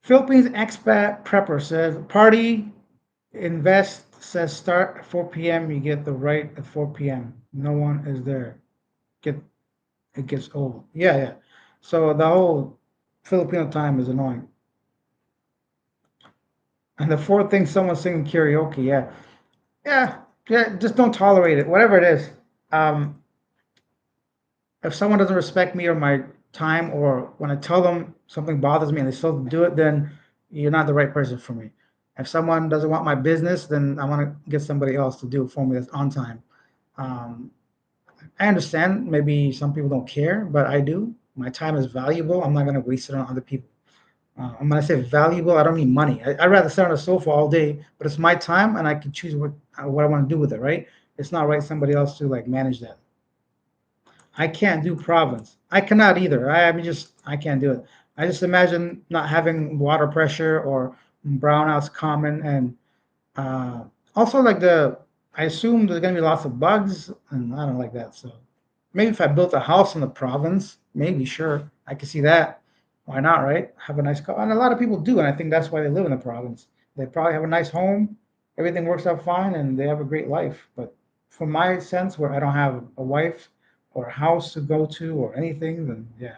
Philippines expat prepper says party invest says start at 4 p.m. You get the right at 4 p.m. No one is there. Get it gets old. Yeah, yeah. So the whole Filipino time is annoying. And the fourth thing, someone singing karaoke. Yeah, yeah, yeah. Just don't tolerate it, whatever it is. Um, if someone doesn't respect me or my time, or when I tell them something bothers me and they still do it, then you're not the right person for me. If someone doesn't want my business, then I want to get somebody else to do it for me that's on time. Um, I understand maybe some people don't care, but I do. My time is valuable. I'm not going to waste it on other people. And when I say valuable, I don't mean money. I'd rather sit on the sofa all day, but it's my time and I can choose what I want to do with it, right? It's not right somebody else to like manage that. I can't do province. I cannot either. I can't do it. I just imagine not having water pressure or brownouts common, and uh, also like I assume there's gonna be lots of bugs, and I don't like that. So maybe if I built a house in the province, maybe sure I could see that. Why not, right? Have a nice car, and a lot of people do, and I think that's why they live in the province. They probably have a nice home, everything works out fine, and they have a great life. But from my sense, where I don't have a wife or a house to go to or anything, then yeah.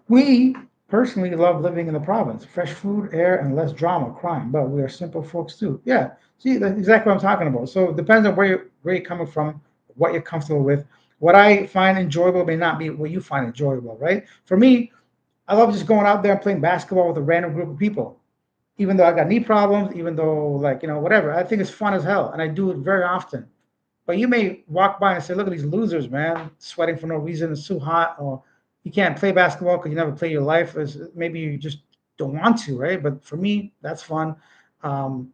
We personally love living in the province. Fresh food, air, and less drama, crime. But we are simple folks too. Yeah. See, that's exactly what I'm talking about. So it depends on where you're coming from, what you're comfortable with. What I find enjoyable may not be what you find enjoyable, right? For me, I love just going out there and playing basketball with a random group of people. Even though I got knee problems, even though like, whatever. I think it's fun as hell. And I do it very often. But you may walk by and say, "Look at these losers, man, sweating for no reason. It's too hot," or "You can't play basketball because you never play your life." Maybe you just don't want to, right? But for me, that's fun. Um,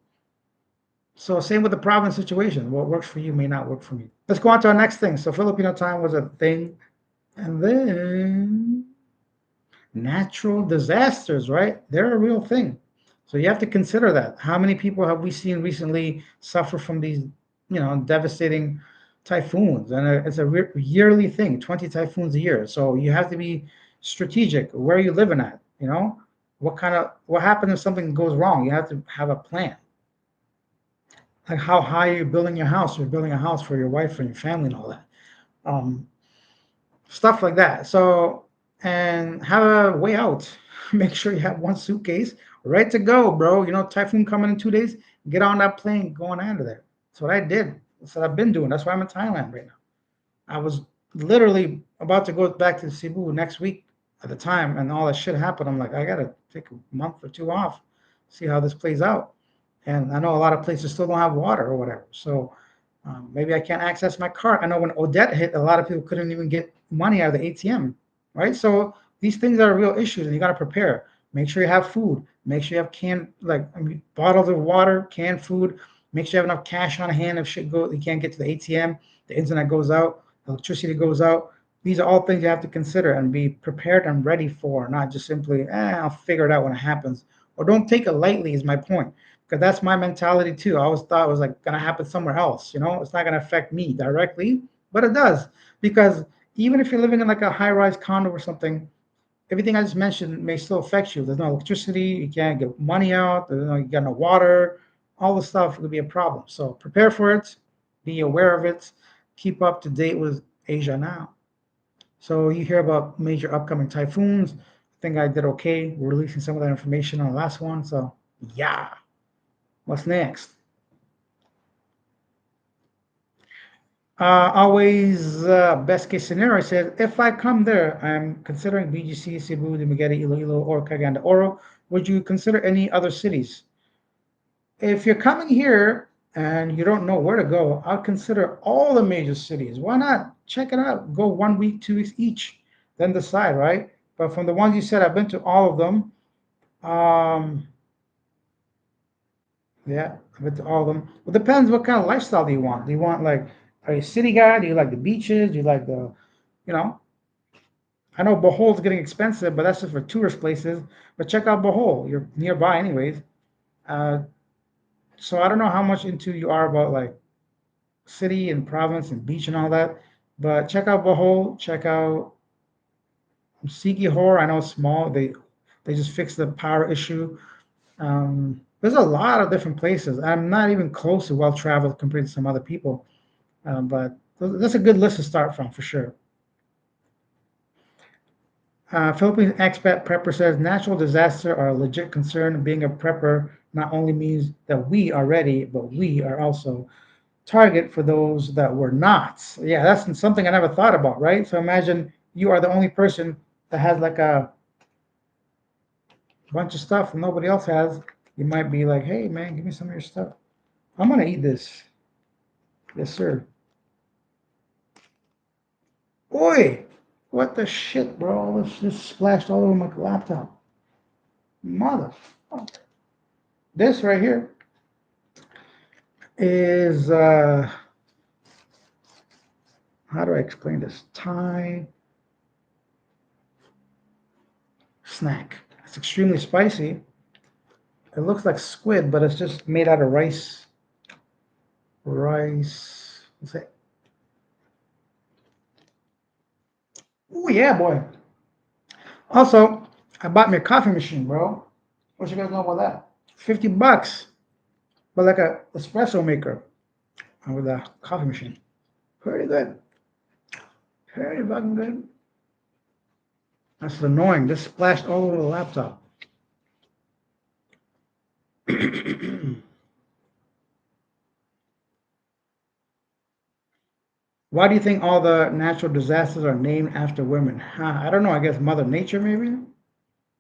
so same with the province situation. What works for you may not work for me. Let's go on to our next thing. So Filipino time was a thing, and then natural disasters, right? They're a real thing. So you have to consider that. How many people have we seen recently suffer from these, devastating typhoons? And it's a yearly thing, 20 typhoons a year. So you have to be strategic. Where are you living at? What happens if something goes wrong? You have to have a plan. Like how high are you building your house? You're building a house for your wife and your family and all that. Um, Stuff like that. So, and have a way out. Make sure you have one suitcase ready to go, bro. Typhoon coming in 2 days. Get on that plane, going out of there. That's what I did. That's what I've been doing. That's why I'm in Thailand right now. I was literally about to go back to Cebu next week at the time, and all that shit happened. I'm like, I gotta take a month or two off, see how this plays out. And I know a lot of places still don't have water or whatever. So maybe I can't access my card. I know when Odette hit, a lot of people couldn't even get money out of the ATM, right? So these things are real issues, and you got to prepare. Make sure you have food. Make sure you have bottles of water, canned food. Make sure you have enough cash on hand if shit goes. You can't get to the ATM. The internet goes out. Electricity goes out. These are all things you have to consider and be prepared and ready for, not just simply, I'll figure it out when it happens. Or don't take it lightly, is my point, because that's my mentality too. I always thought it was like gonna happen somewhere else. It's not gonna affect me directly, but it does, because even if you're living in like a high-rise condo or something, everything I just mentioned may still affect you. There's no electricity, you can't get money out, you got no water, all the stuff could be a problem. So prepare for it, be aware of it, keep up to date with Asia now. So you hear about major upcoming typhoons. I think I did okay releasing some of that information on the last one. So yeah. What's next? Always best case scenario says, if I come there, I'm considering BGC, Cebu, Dumaguete, Iloilo, or Cagayan de Oro. Would you consider any other cities? If you're coming here and you don't know where to go, I'll consider all the major cities. Why not? Check it out. Go 1 week, 2 weeks each, then decide, right? But from the ones you said, I've been to all of them. Um, Yeah, with all of them. Well, depends what kind of lifestyle do you want. Do you want like, are you a city guy? Do you like the beaches? Do you like you know, I know Bohol's getting expensive, but that's just for tourist places. But check out Bohol. You're nearby anyways. Uh, so I don't know how much into you are about like city and province and beach and all that. But check out Bohol. Check out Sikihor. I know it's small. They just fixed the power issue. There's a lot of different places. I'm not even close to well traveled compared to some other people. But that's a good list to start from for sure. Philippines expat prepper says natural disasters are a legit concern. Being a prepper not only means that we are ready, but we are also target for those that were not. Yeah, that's something I never thought about, right? So imagine you are the only person that has like a bunch of stuff and nobody else has, you might be like, hey man, give me some of your stuff. I'm gonna eat this. Yes, sir. Oi! What the shit, bro? All this just splashed all over my laptop. Motherfucker. This right here is how do I explain this? Thai snack. It's extremely spicy. It looks like squid, but it's just made out of rice. Rice. What's it? Oh yeah, boy. Also, I bought me a coffee machine, bro. What you guys know about that? $50, but like a espresso maker with a coffee machine. Pretty good. Pretty fucking good. That's annoying. This splashed all over the laptop. Why do you think all the natural disasters are named after women? Huh, I don't know. I guess Mother Nature, maybe?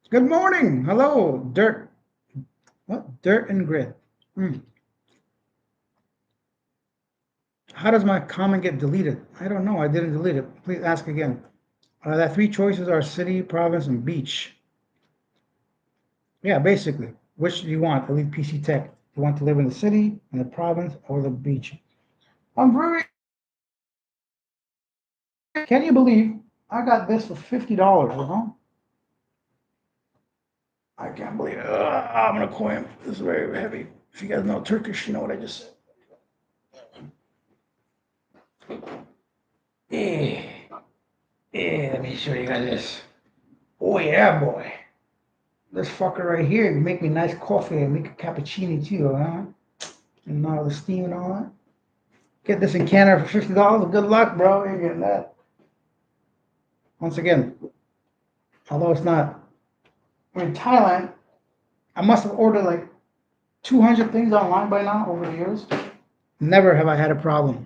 Good morning. Hello. Dirt. What? Dirt and grit. Hmm. How does my comment get deleted? I don't know. I didn't delete it. Please ask again. That three choices are city, province, and beach. Yeah, basically. Which do you want? Elite PC Tech. You want to live in the city, in the province, or the beach? I'm very. Can you believe I got this for $50? I can't believe it. I'm gonna call him. This is very heavy. If you guys know Turkish, you know what I just said. Yeah, yeah. Let me show you guys this. Oh yeah, boy. This fucker right here make me nice coffee and make a cappuccino too, huh? And all the steam and all that. Get this in Canada for $50. Good luck, bro. You're getting that. Once again, although it's not. In Thailand, I must have ordered like 200 things online by now over the years. Never have I had a problem.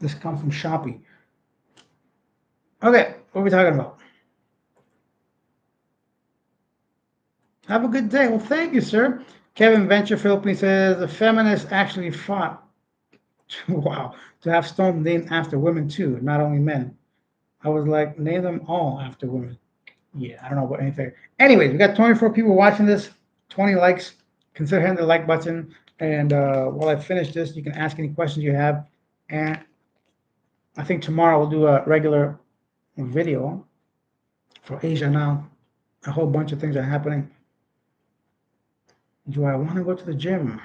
This comes from Shopee. Okay, what are we talking about? Have a good day. Well, thank you, sir. Kevin Venture Philippines says the feminists actually fought. Wow, to have stones named after women too, not only men. I was like, name them all after women. Yeah, I don't know about anything. Anyways, we got 24 people watching this, 20 likes. Consider hitting the like button. And while I finish this, you can ask any questions you have. And I think tomorrow we'll do a regular video for Asia now. A whole bunch of things are happening. Do I want to go to the gym?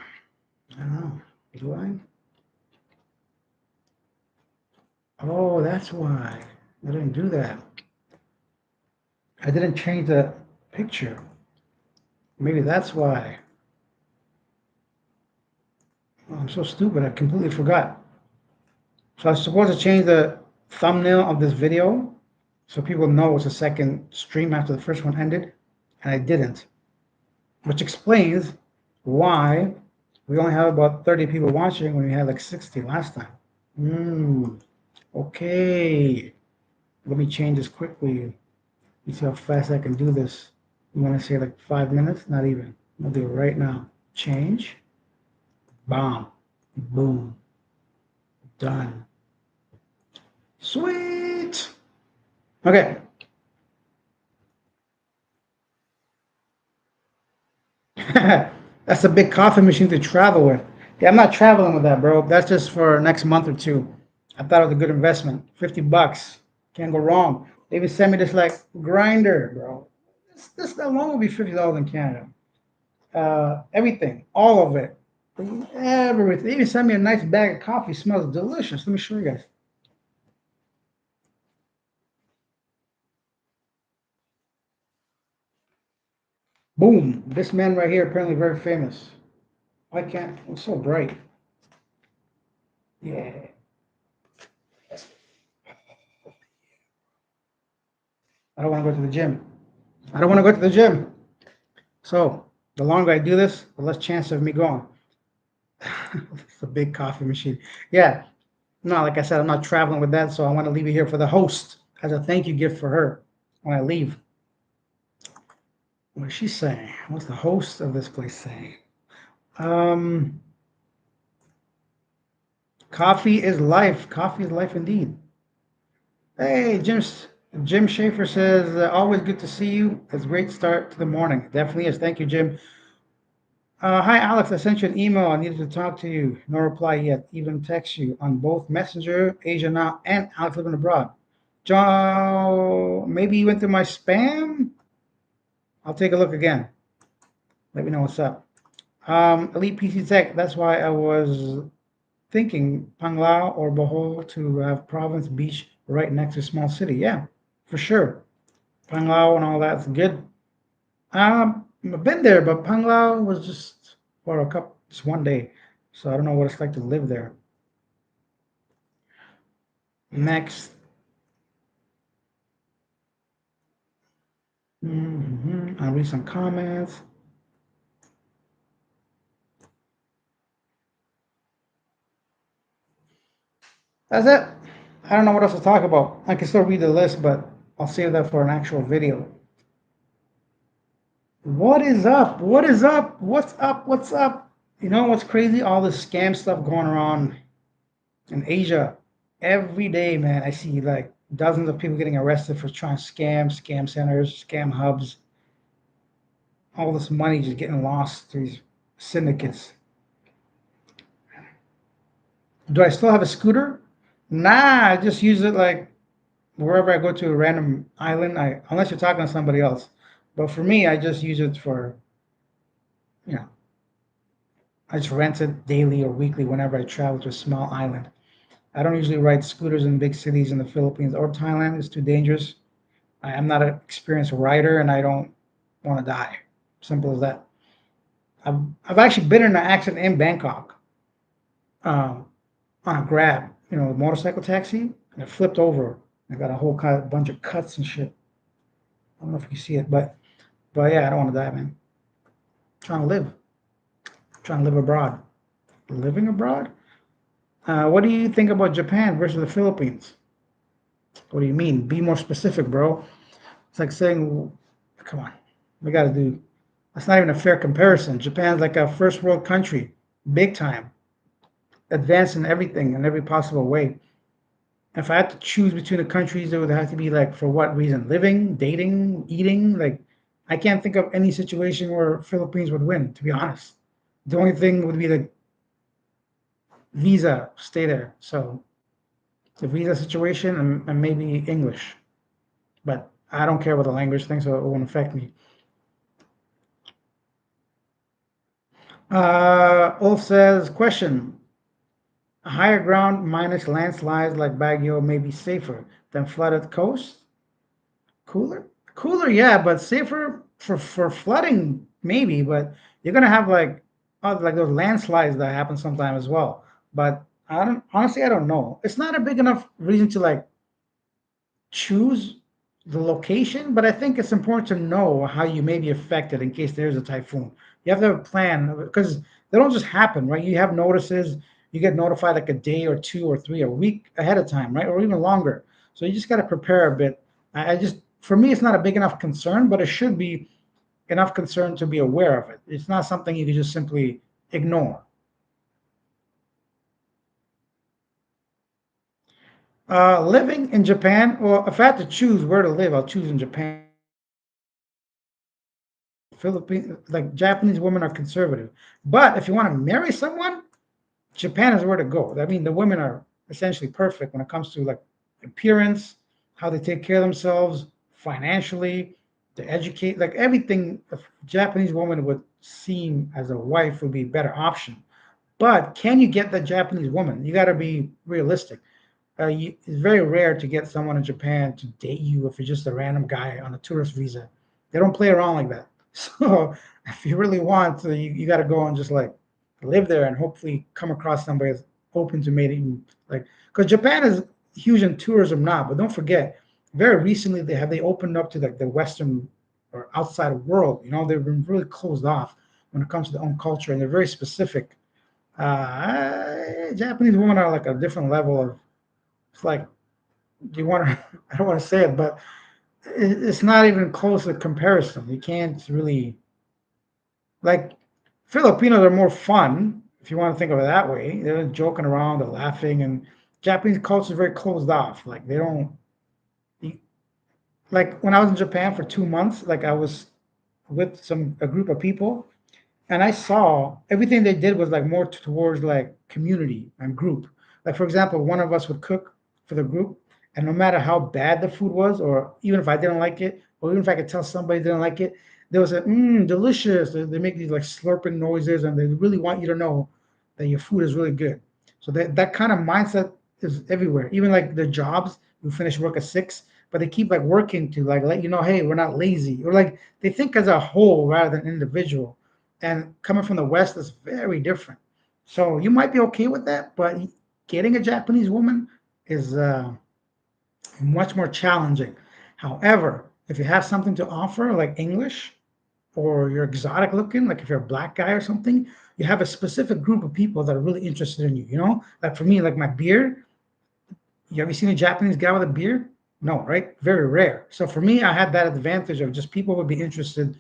I don't know. Do I? Oh, that's why. I didn't do that. I didn't change the picture. Maybe that's why. Oh, I'm so stupid. I completely forgot. So I was supposed to change the thumbnail of this video so people know it's a second stream after the first one ended, and I didn't. Which explains why we only have about 30 people watching when we had like 60 last time. Okay. Let me change this quickly. You see how fast I can do this. You want to say like 5 minutes? Not even. I'll do it right now. Change. Bomb. Boom. Done. Sweet. Okay. That's a big coffee machine to travel with. Yeah, I'm not traveling with that, bro. That's just for next month or two. I thought it was a good investment. $50. Can't go wrong. They even sent me this like grinder, bro. This alone will be $50 in Canada. Everything, all of it, everything. They even sent me a nice bag of coffee. Smells delicious. Let me show you guys. Boom. This man right here apparently very famous. I can't. It's so bright. Yeah. I don't want to go to the gym. I don't want to go to the gym. So the longer I do this, the less chance of me going. It's a big coffee machine. Yeah. No, like I said, I'm not traveling with that, so I want to leave it here for the host. as a thank you gift for her when I leave. What is she saying? What's the host of this place saying? Um, Coffee is life. Coffee is life indeed. Hey, Jim Schaefer says, always good to see you. It's a great start to the morning. Definitely is. Thank you, Jim. Hi, Alex. I sent you an email. I needed to talk to you. No reply yet. Even text you on both Messenger, Asia Now, and Alex Living Abroad. John, maybe you went through my spam? I'll take a look again. Let me know what's up. Elite PC Tech. That's why I was thinking Panglao or Bohol to have province beach right next to small city. Yeah, for sure. Panglao and all that's good. I've been there, but Panglao was just for just one day, so I don't know what it's like to live there. Next, I'll read some comments. That's it. I don't know what else to talk about. I can still read the list, but I'll save that for an actual video. What is up? What is up? What's up? What's up? You know what's crazy? All this scam stuff going around in Asia. Every day, man, I see like dozens of people getting arrested for trying to scam centers, scam hubs. All this money just getting lost to these syndicates. Do I still have a scooter? Nah, I just use it like wherever I go to a random island. Unless you're talking to somebody else. But for me, I just use it for, you know, I just rent it daily or weekly whenever I travel to a small island. I don't usually ride scooters in big cities in the Philippines or Thailand. It's too dangerous. I am not an experienced rider and I don't want to die. Simple as that. I've actually been in an accident in Bangkok um, on a grab, a motorcycle taxi, and it flipped over. I got a whole bunch of cuts and shit. I don't know if you see it, but yeah, I don't want to die, man. Trying to live, trying to live abroad. Living abroad? What do you think about Japan versus the Philippines? What do you mean? Be more specific, bro. It's like saying, come on, we got to do. That's not even a fair comparison. Japan's like a first world country, big time, advanced in everything in every possible way. If I had to choose between the countries, it would have to be like for what reason? Living, dating, eating. Like, I can't think of any situation where Philippines would win. To be honest, the only thing would be the visa, stay there. So the visa situation and maybe English, but I don't care about the language thing, so it won't affect me. Ulf says, question: higher ground minus landslides like Baguio may be safer than flooded coast. Cooler? Cooler, yeah, but safer for flooding, maybe, but you're gonna have like those landslides that happen sometime as well. But I don't honestly I don't know. It's not a big enough reason to like choose the location, but I think it's important to know how you may be affected in case there's a typhoon. You have to have a plan because they don't just happen, right? You have notices, you get notified like a day or two or three, a week ahead of time, right? Or even longer. So you just got to prepare a bit. I just, for me, it's not a big enough concern, but it should be enough concern to be aware of it. It's not something you can just simply ignore. Living in Japan, well, if I had to choose where to live, I'll choose in Japan. Philippine, like Japanese women are conservative. But if you want to marry someone, Japan is where to go. I mean, the women are essentially perfect when it comes to like appearance, how they take care of themselves, financially, to educate, like everything. A Japanese woman would seem as a wife would be a better option. But can you get the Japanese woman? You got to be realistic. It's very rare to get someone in Japan to date you if you're just a random guy on a tourist visa. They don't play around like that. So if you really want, you got to go and just like live there and hopefully come across somebody that's open to mating. Like, because Japan is huge in tourism now, but don't forget, very recently they opened up to like the Western or outside world. They've been really closed off when it comes to their own culture, and they're very specific. Japanese women are like a different level of it's like Do you want to? I don't want to say it, but it's not even close to comparison. You can't really like Filipinos are more fun if you want to think of it that way. They're joking around, they're laughing, and Japanese culture is very closed off. Like they don't like when I was in Japan for 2 months. Like I was with a group of people, and I saw everything they did was like more towards like community and group. Like for example, one of us would cook for the group, and no matter how bad the food was, or even if I didn't like it, or even if I could tell somebody didn't like it, there was a delicious. They make these like slurping noises, and they really want you to know that your food is really good. So that kind of mindset is everywhere. Even like the jobs, you finish work at 6, but they keep like working to like let you know, hey, we're not lazy, or like they think as a whole rather than individual, and coming from the West is very different. So you might be okay with that, but getting a Japanese woman is much more challenging. However, if you have something to offer, like English, or you're exotic looking, like if you're a black guy or something, you have a specific group of people that are really interested in you. You know, like for me, like my beard. You ever seen a Japanese guy with a beard? No, right? Very rare. So for me, I had that advantage of just people would be interested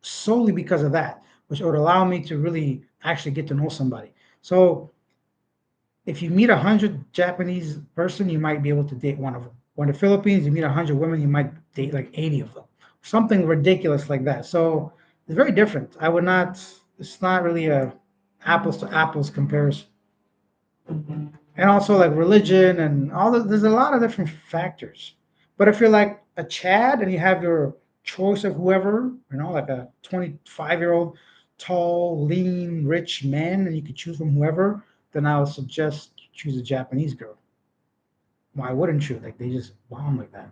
solely because of that, which would allow me to really actually get to know somebody. So if you meet 100 Japanese person, you might be able to date one of them. When in the Philippines, you meet 100 women, you might date like 80 of them, something ridiculous like that. So it's very different. I would not. It's not really a apples to apples comparison. And also like religion and all the, there's a lot of different factors. But if you're like a Chad and you have your choice of whoever, like a 25-year-old tall, lean, rich man, and you could choose from whoever, then I would suggest you choose a Japanese girl. Why wouldn't you? Like they just bomb like that.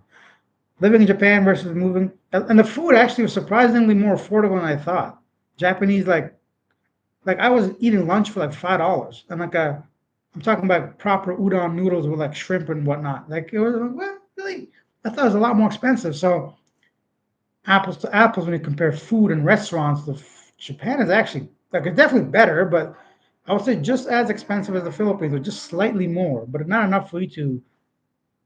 Living in Japan versus moving, and the food actually was surprisingly more affordable than I thought. Japanese like I was eating lunch for like $5, and like I'm talking about proper udon noodles with like shrimp and whatnot. Like it was well, really, I thought it was a lot more expensive. So apples to apples, when you compare food and restaurants, Japan is actually like it's definitely better, but I would say just as expensive as the Philippines, or just slightly more, but not enough for you to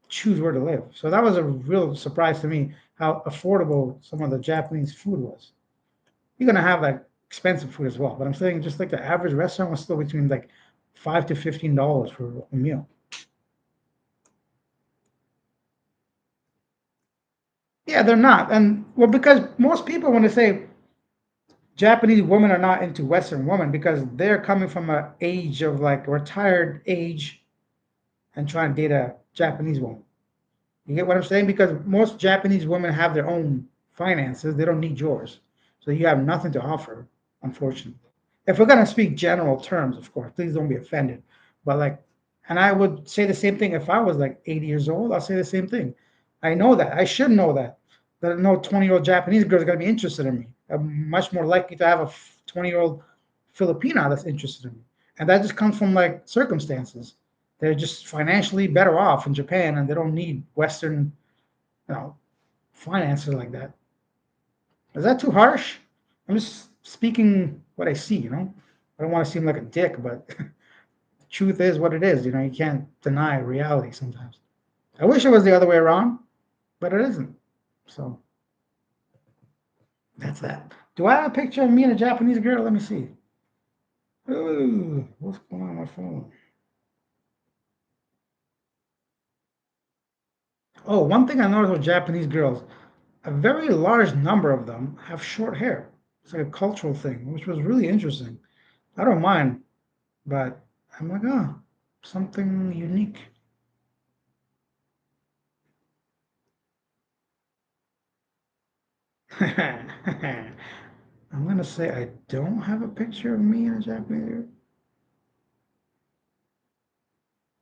choose where to live. So that was a real surprise to me how affordable some of the Japanese food was. You're gonna have like expensive food as well, but I'm saying just like the average restaurant was still between like $5 to $15 for a meal. Yeah, they're not, and well, because most people when they say Japanese women are not into Western women because they're coming from a age of like retired age and trying to date a Japanese woman. You get what I'm saying? Because most Japanese women have their own finances; they don't need yours, so you have nothing to offer, unfortunately. If we're gonna speak general terms, of course, please don't be offended. But like, and I would say the same thing if I was like 80 years old. I'll say the same thing. I know that. I should know that. That no 20-year-old Japanese girl is gonna be interested in me. I'm much more likely to have a 20-year-old Filipina that's interested in me, and that just comes from like circumstances. They're just financially better off in Japan, and they don't need Western, you know, finances like that. Is that too harsh? I'm just speaking what I see. I don't want to seem like a dick, but truth is what it is. You can't deny reality sometimes. I wish it was the other way around, but it isn't. So that's that. Do I have a picture of me and a Japanese girl? Let me see. Ooh, what's going on my phone? Oh, one thing I noticed with Japanese girls, a very large number of them have short hair. It's like a cultural thing, which was really interesting. I don't mind, but I'm like, oh, something unique. I'm gonna say I don't have a picture of me in a Japanese girl,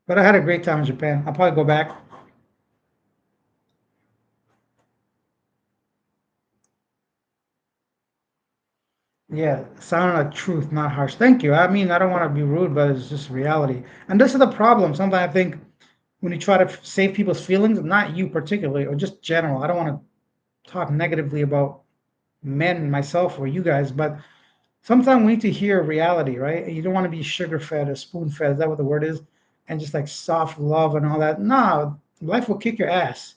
but I had a great time in Japan. I'll probably go back. Yeah, sounding like truth, not harsh. Thank you. I mean, I don't want to be rude, but it's just reality. And this is the problem. Sometimes I think when you try to save people's feelings, not you particularly, or just general, I don't want to talk negatively about men, myself, or you guys, but sometimes we need to hear reality, right? You don't want to be sugar fed or spoon fed. Is that what the word is? And just like soft love and all that. No, Life will kick your ass.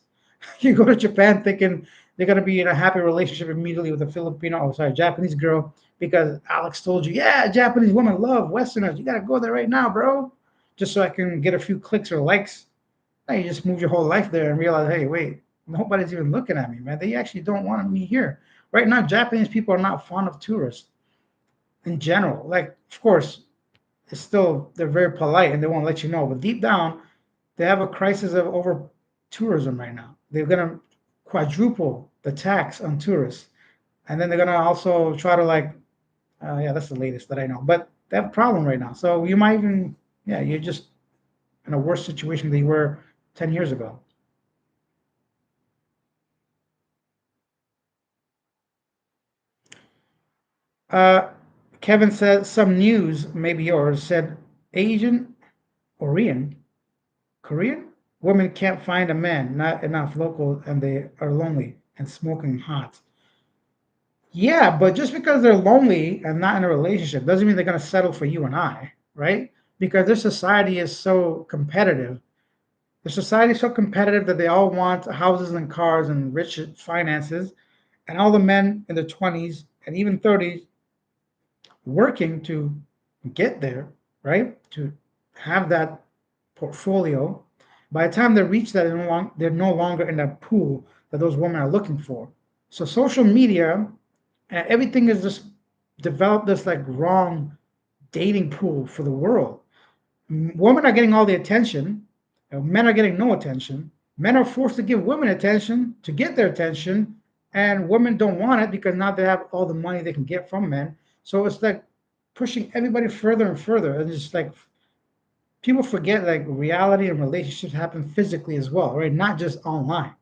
You go to Japan thinking they're gonna be in a happy relationship immediately with a Filipino, oh sorry, Japanese girl, because Alex told you, yeah, Japanese women love Westerners. You gotta go there right now, bro, just so I can get a few clicks or likes. Now you just move your whole life there and realize, hey, wait, nobody's even looking at me, man. They actually don't want me here. Right now, Japanese people are not fond of tourists in general. Like, of course, it's still they're very polite and they won't let you know, but deep down, they have a crisis of over tourism right now. They're gonna quadruple the tax on tourists, and then they're gonna also try to like, yeah, that's the latest that I know. But they have a problem right now. So you might even, yeah, you're just in a worse situation than you were 10 years ago. Uh, Kevin said some news, maybe yours, said Asian, Korean, Korean women can't find a man, not enough local, and they are lonely and smoking hot. Yeah, but just because they're lonely and not in a relationship doesn't mean they're going to settle for you and I, right? Because this society is so competitive. The society is so competitive that they all want houses and cars and rich finances, and all the men in their 20s and even 30s working to get there, right? To have that portfolio. By the time they reach that, they're no longer in that pool that those women are looking for. So social media, everything is just developed this like wrong dating pool for the world. Women are getting all the attention, men are getting no attention. Men are forced to give women attention to get their attention, and women don't want it because now they have all the money they can get from men. So it's like pushing everybody further and further, and it's like people forget like reality and relationships happen physically as well, right? Not just online.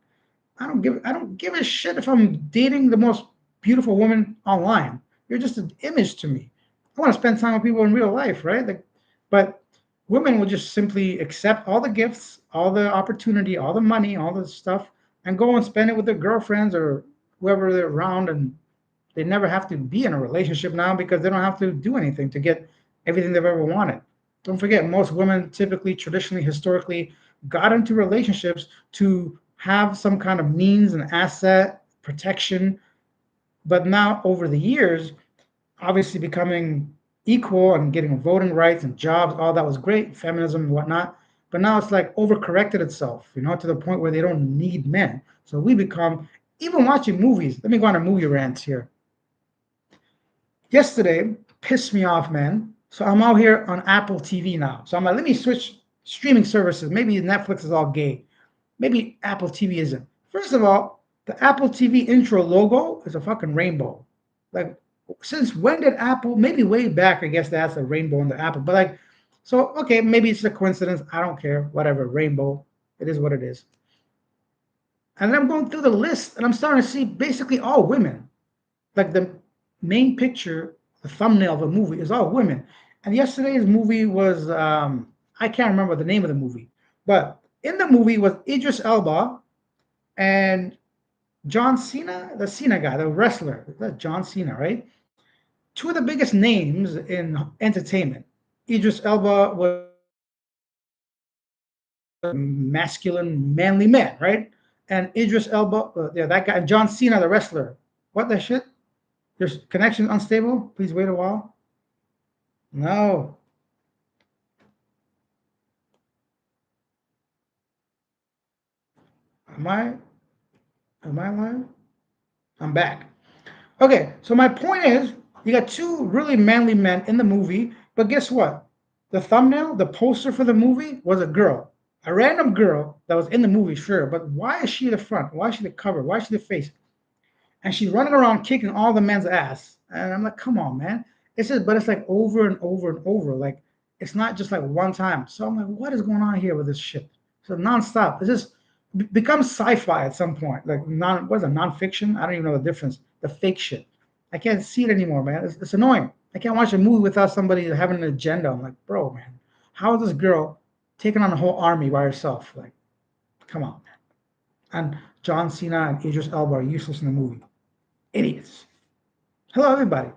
I don't give a shit if I'm dating the most beautiful woman online. You're just an image to me. I want to spend time with people in real life, right? Like, but women will just simply accept all the gifts, all the opportunity, all the money, all the stuff, and go and spend it with their girlfriends or whoever they're around, and they never have to be in a relationship now because they don't have to do anything to get everything they've ever wanted. Don't forget, most women typically, traditionally, historically, got into relationships to have some kind of means and asset protection. But now, over the years, obviously becoming equal and getting voting rights and jobs, all that was great, feminism and whatnot. But now it's like overcorrected itself, to the point where they don't need men. So we become, even watching movies. Let me go on a movie rant here. Yesterday pissed me off, man. So I'm out here on Apple TV now. So I'm like, let me switch streaming services. Maybe Netflix is all gay. Maybe Apple TV isn't. First of all, the Apple TV intro logo is a fucking rainbow. Like, since when did Apple? Maybe way back, I guess that's a rainbow in the Apple. But like, so okay, maybe it's a coincidence. I don't care. Whatever, rainbow. It is what it is. And then I'm going through the list, and I'm starting to see basically all women. Like the main picture, the thumbnail of a movie is all women. And yesterday's movie was I can't remember the name of the movie, but in the movie was Idris Elba and John Cena, the Cena guy, the wrestler. That's John Cena, right? Two of the biggest names in entertainment. Idris Elba was a masculine, manly man, right? And Idris Elba, yeah, that guy, and John Cena, the wrestler. What the shit? Your connection unstable? Please wait a while. No. Am I am I live? I'm back. Okay, so my point is you got two really manly men in the movie, but guess what? The thumbnail, the poster for the movie was a girl. A random girl that was in the movie, sure, but why is she the front? Why is she the cover? Why is she the face? And she's running around kicking all the men's ass. And I'm like, come on, man. It's just, but it's like over and over and over. Like, it's not just like one time. So I'm like, what is going on here with this shit? So nonstop. It's just becomes sci-fi at some point. Like what is it, nonfiction? I don't even know the difference. The fake shit. I can't see it anymore, man. It's annoying. I can't watch a movie without somebody having an agenda. I'm like, bro, man, how is this girl taking on a whole army by herself? Like, come on, man. And John Cena and Idris Elba are useless in the movie. Idiots. Hello, everybody.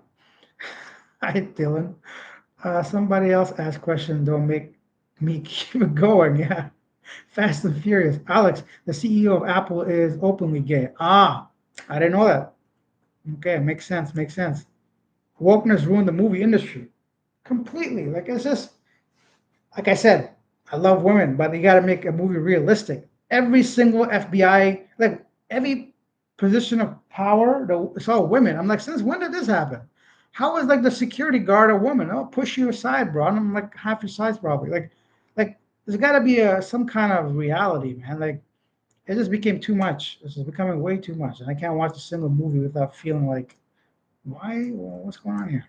Hi, Dylan. Somebody else asked question. Don't make me keep it going. Yeah. Fast and Furious. Alex, the CEO of Apple is openly gay. Ah, I didn't know that. Okay, makes sense. Makes sense. Wokeness ruined the movie industry completely. Like it's just like I said, I love women, but you got to make a movie realistic. Every single FBI, like every position of power, it's all women. I'm like, since when did this happen? How is like the security guard a woman? I'll push you aside, bro. And I'm like half your size probably. Like there's got to be a some kind of reality, man. Like it just became too much. This is becoming way too much, and I can't watch a single movie without feeling like, why? What's going on here?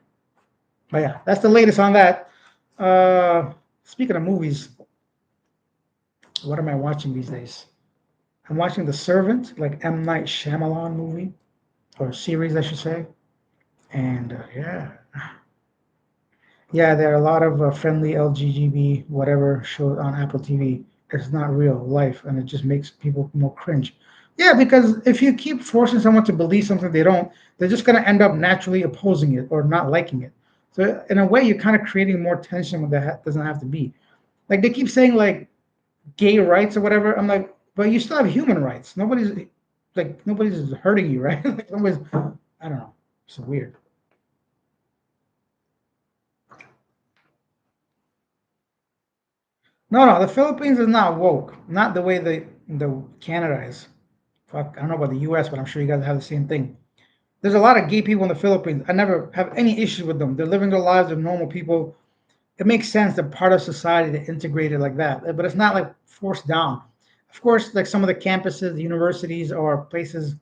But yeah, that's the latest on that. Speaking of movies, what am I watching these days? I'm watching The Servant, like M. Night Shyamalan movie, or series, I should say. And yeah, there are a lot of friendly LGGB whatever shows on Apple TV. It's not real life, and it just makes people more cringe. Yeah, because if you keep forcing someone to believe something they don't, they're just going to end up naturally opposing it or not liking it. So in a way, you're kind of creating more tension when that doesn't have to be. Like they keep saying like gay rights or whatever. I'm like, but you still have human rights. Nobody's hurting you, right? Like nobody's. I don't know. It's weird. No, no, the Philippines is not woke. Not the way the Canada is. Fuck, I don't know about the U.S., but I'm sure you guys have the same thing. There's a lot of gay people in the Philippines. I never have any issues with them. They're living their lives. They're normal people. It makes sense. They're part of society. They're integrated like that. But it's not like forced down. Of course, like some of the campuses, the universities, or places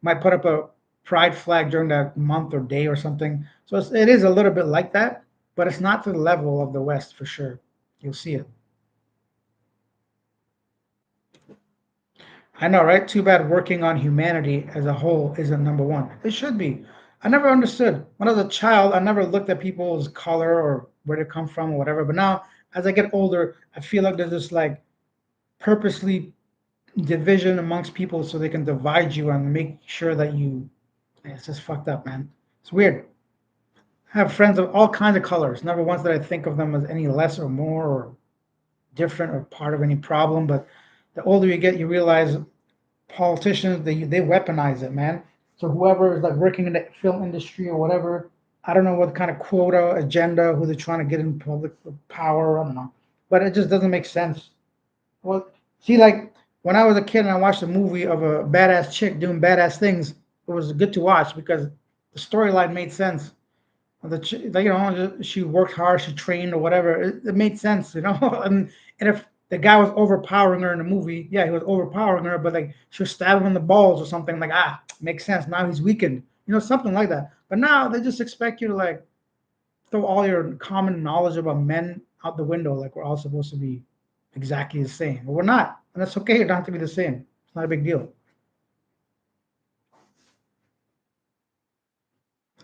might put up a pride flag during that month or day or something. So it is a little bit like that, but it's not to the level of the West for sure. You'll see it. I know, right? Too bad working on humanity as a whole isn't number one. It should be. I never understood. When I was a child, I never looked at people's color or where they come from or whatever. But now, as I get older, I feel like there's this like purposely division amongst people so they can divide you and make sure that you. It's just fucked up, man. It's weird. I have friends of all kinds of colors. Never once did I think of them as any less or more or different or part of any problem. But the older you get, you realize politicians they weaponize it, man. So whoever is like working in the film industry or whatever, I don't know what kind of quota agenda who they're trying to get in public power. I don't know, but it just doesn't make sense. Well, see, like when I was a kid and I watched a movie of a badass chick doing badass things, it was good to watch because the storyline made sense. Like, she worked hard, she trained or whatever. It made sense, and if the guy was overpowering her in the movie, yeah, he was overpowering her, but like she was stabbing him in the balls or something. Like makes sense. Now he's weakened, something like that. But now they just expect you to like throw all your common knowledge about men out the window, like we're all supposed to be exactly the same. But we're not, and that's okay. You don't have to be the same. It's not a big deal.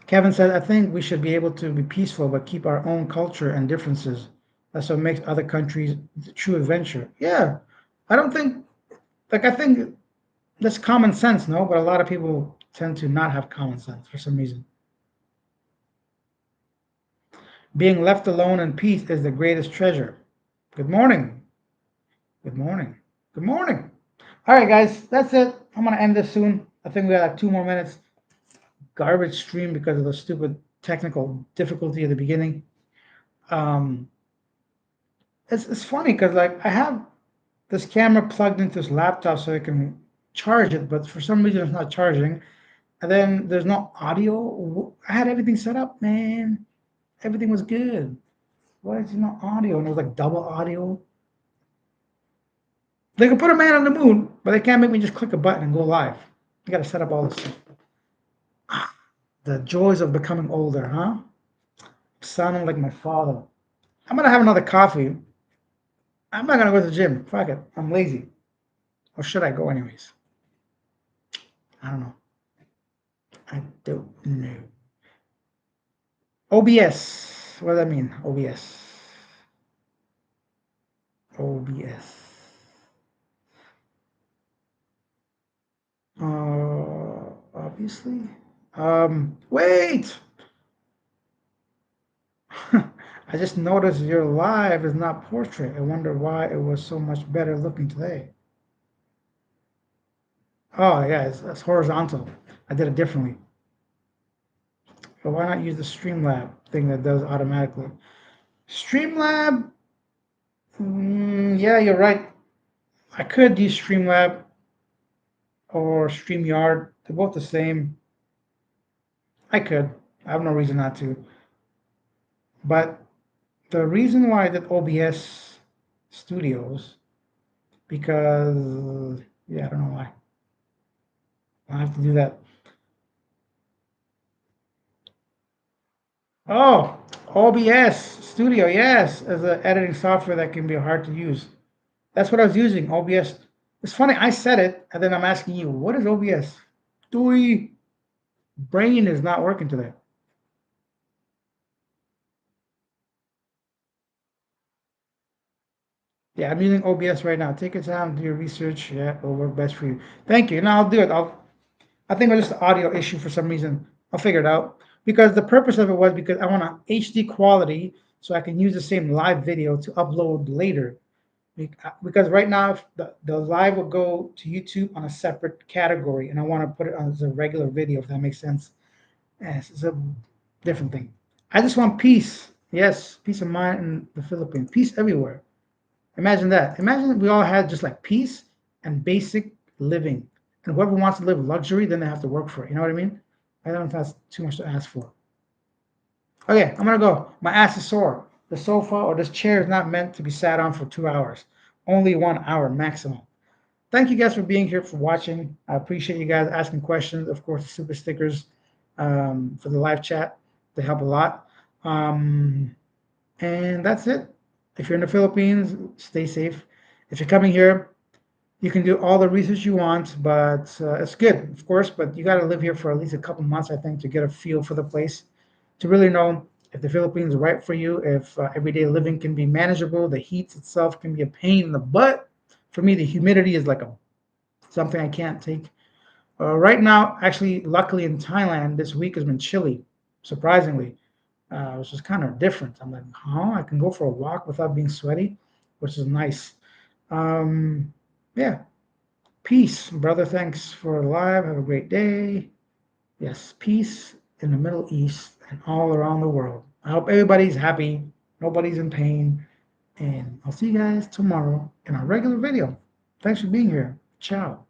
Kevin said, I think we should be able to be peaceful but keep our own culture and differences. That's what makes other countries the true adventure. Yeah. I don't think, like, I think that's common sense, no? But a lot of people tend to not have common sense for some reason. Being left alone in peace is the greatest treasure. Good morning. Good morning. Good morning. All right, guys, that's it. I'm going to end this soon. I think we got like 2 more minutes. Garbage stream because of the stupid technical difficulty at the beginning. Um, it's funny because like I have this camera plugged into this laptop so I can charge it, but for some reason it's not charging. And then there's no audio. I had everything set up, man. Everything was good. Why is there no audio? And it was like double audio. They can put a man on the moon, but they can't make me just click a button and go live. You got to set up all this stuff. The joys of becoming older, huh? Sounding like my father. I'm gonna have another coffee. I'm not gonna go to the gym. Fuck it. I'm lazy. Or should I go anyways? I don't know. I don't know. OBS. What does that mean? OBS. OBS. Obviously. Wait. I just noticed your live is not portrait. I wonder why it was so much better looking today. Oh, yeah, it's horizontal. I did it differently. But why not use the Streamlab thing that does automatically? Streamlab, yeah, you're right. I could use Streamlab or StreamYard. They're both the same. I could. I have no reason not to. But the reason why I did OBS Studios, because, yeah, I don't know why. I have to do that. Oh, OBS Studio, yes, as an editing software that can be hard to use. That's what I was using, OBS. It's funny, I said it, and then I'm asking you, what is OBS? Dewey, brain is not working today. Yeah, I'm using OBS right now. Take your time, do your research. Yeah, it'll work best for you. Thank you. Now I'll do it. I think it was just an audio issue for some reason. I'll figure it out. Because the purpose of it was because I want a HD quality so I can use the same live video to upload later. Because right now the live will go to YouTube on a separate category, and I want to put it on as a regular video, if that makes sense. Yes, it's a different thing. I just want peace. Yes, peace of mind in the Philippines. Peace everywhere. Imagine that. Imagine we all had just like peace and basic living. And whoever wants to live luxury, then they have to work for it. You know what I mean? I don't think that's too much to ask for. Okay, I'm gonna go. My ass is sore. The sofa or this chair is not meant to be sat on for 2 hours. Only 1 hour maximum. Thank you guys for being here, for watching. I appreciate you guys asking questions. Of course, the super stickers for the live chat. They help a lot. Um, and that's it. If you're in the Philippines, stay safe. If you're coming here, you can do all the research you want, but it's good, of course. But you got to live here for at least a couple months, I think, to get a feel for the place, to really know if the Philippines is right for you, if everyday living can be manageable, the heat itself can be a pain in the butt. For me, the humidity is like a something I can't take. Right now, actually, luckily in Thailand, this week has been chilly, surprisingly, which is kind of different. I'm like, huh? I can go for a walk without being sweaty, which is nice. Um, yeah, peace, brother. Thanks for live. Have a great day. Yes, peace in the Middle East and all around the world. I hope everybody's happy, nobody's in pain, and I'll see you guys tomorrow in our regular video. Thanks for being here. Ciao.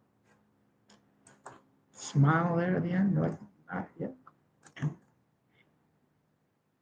Smile there at the end. You're like, yeah.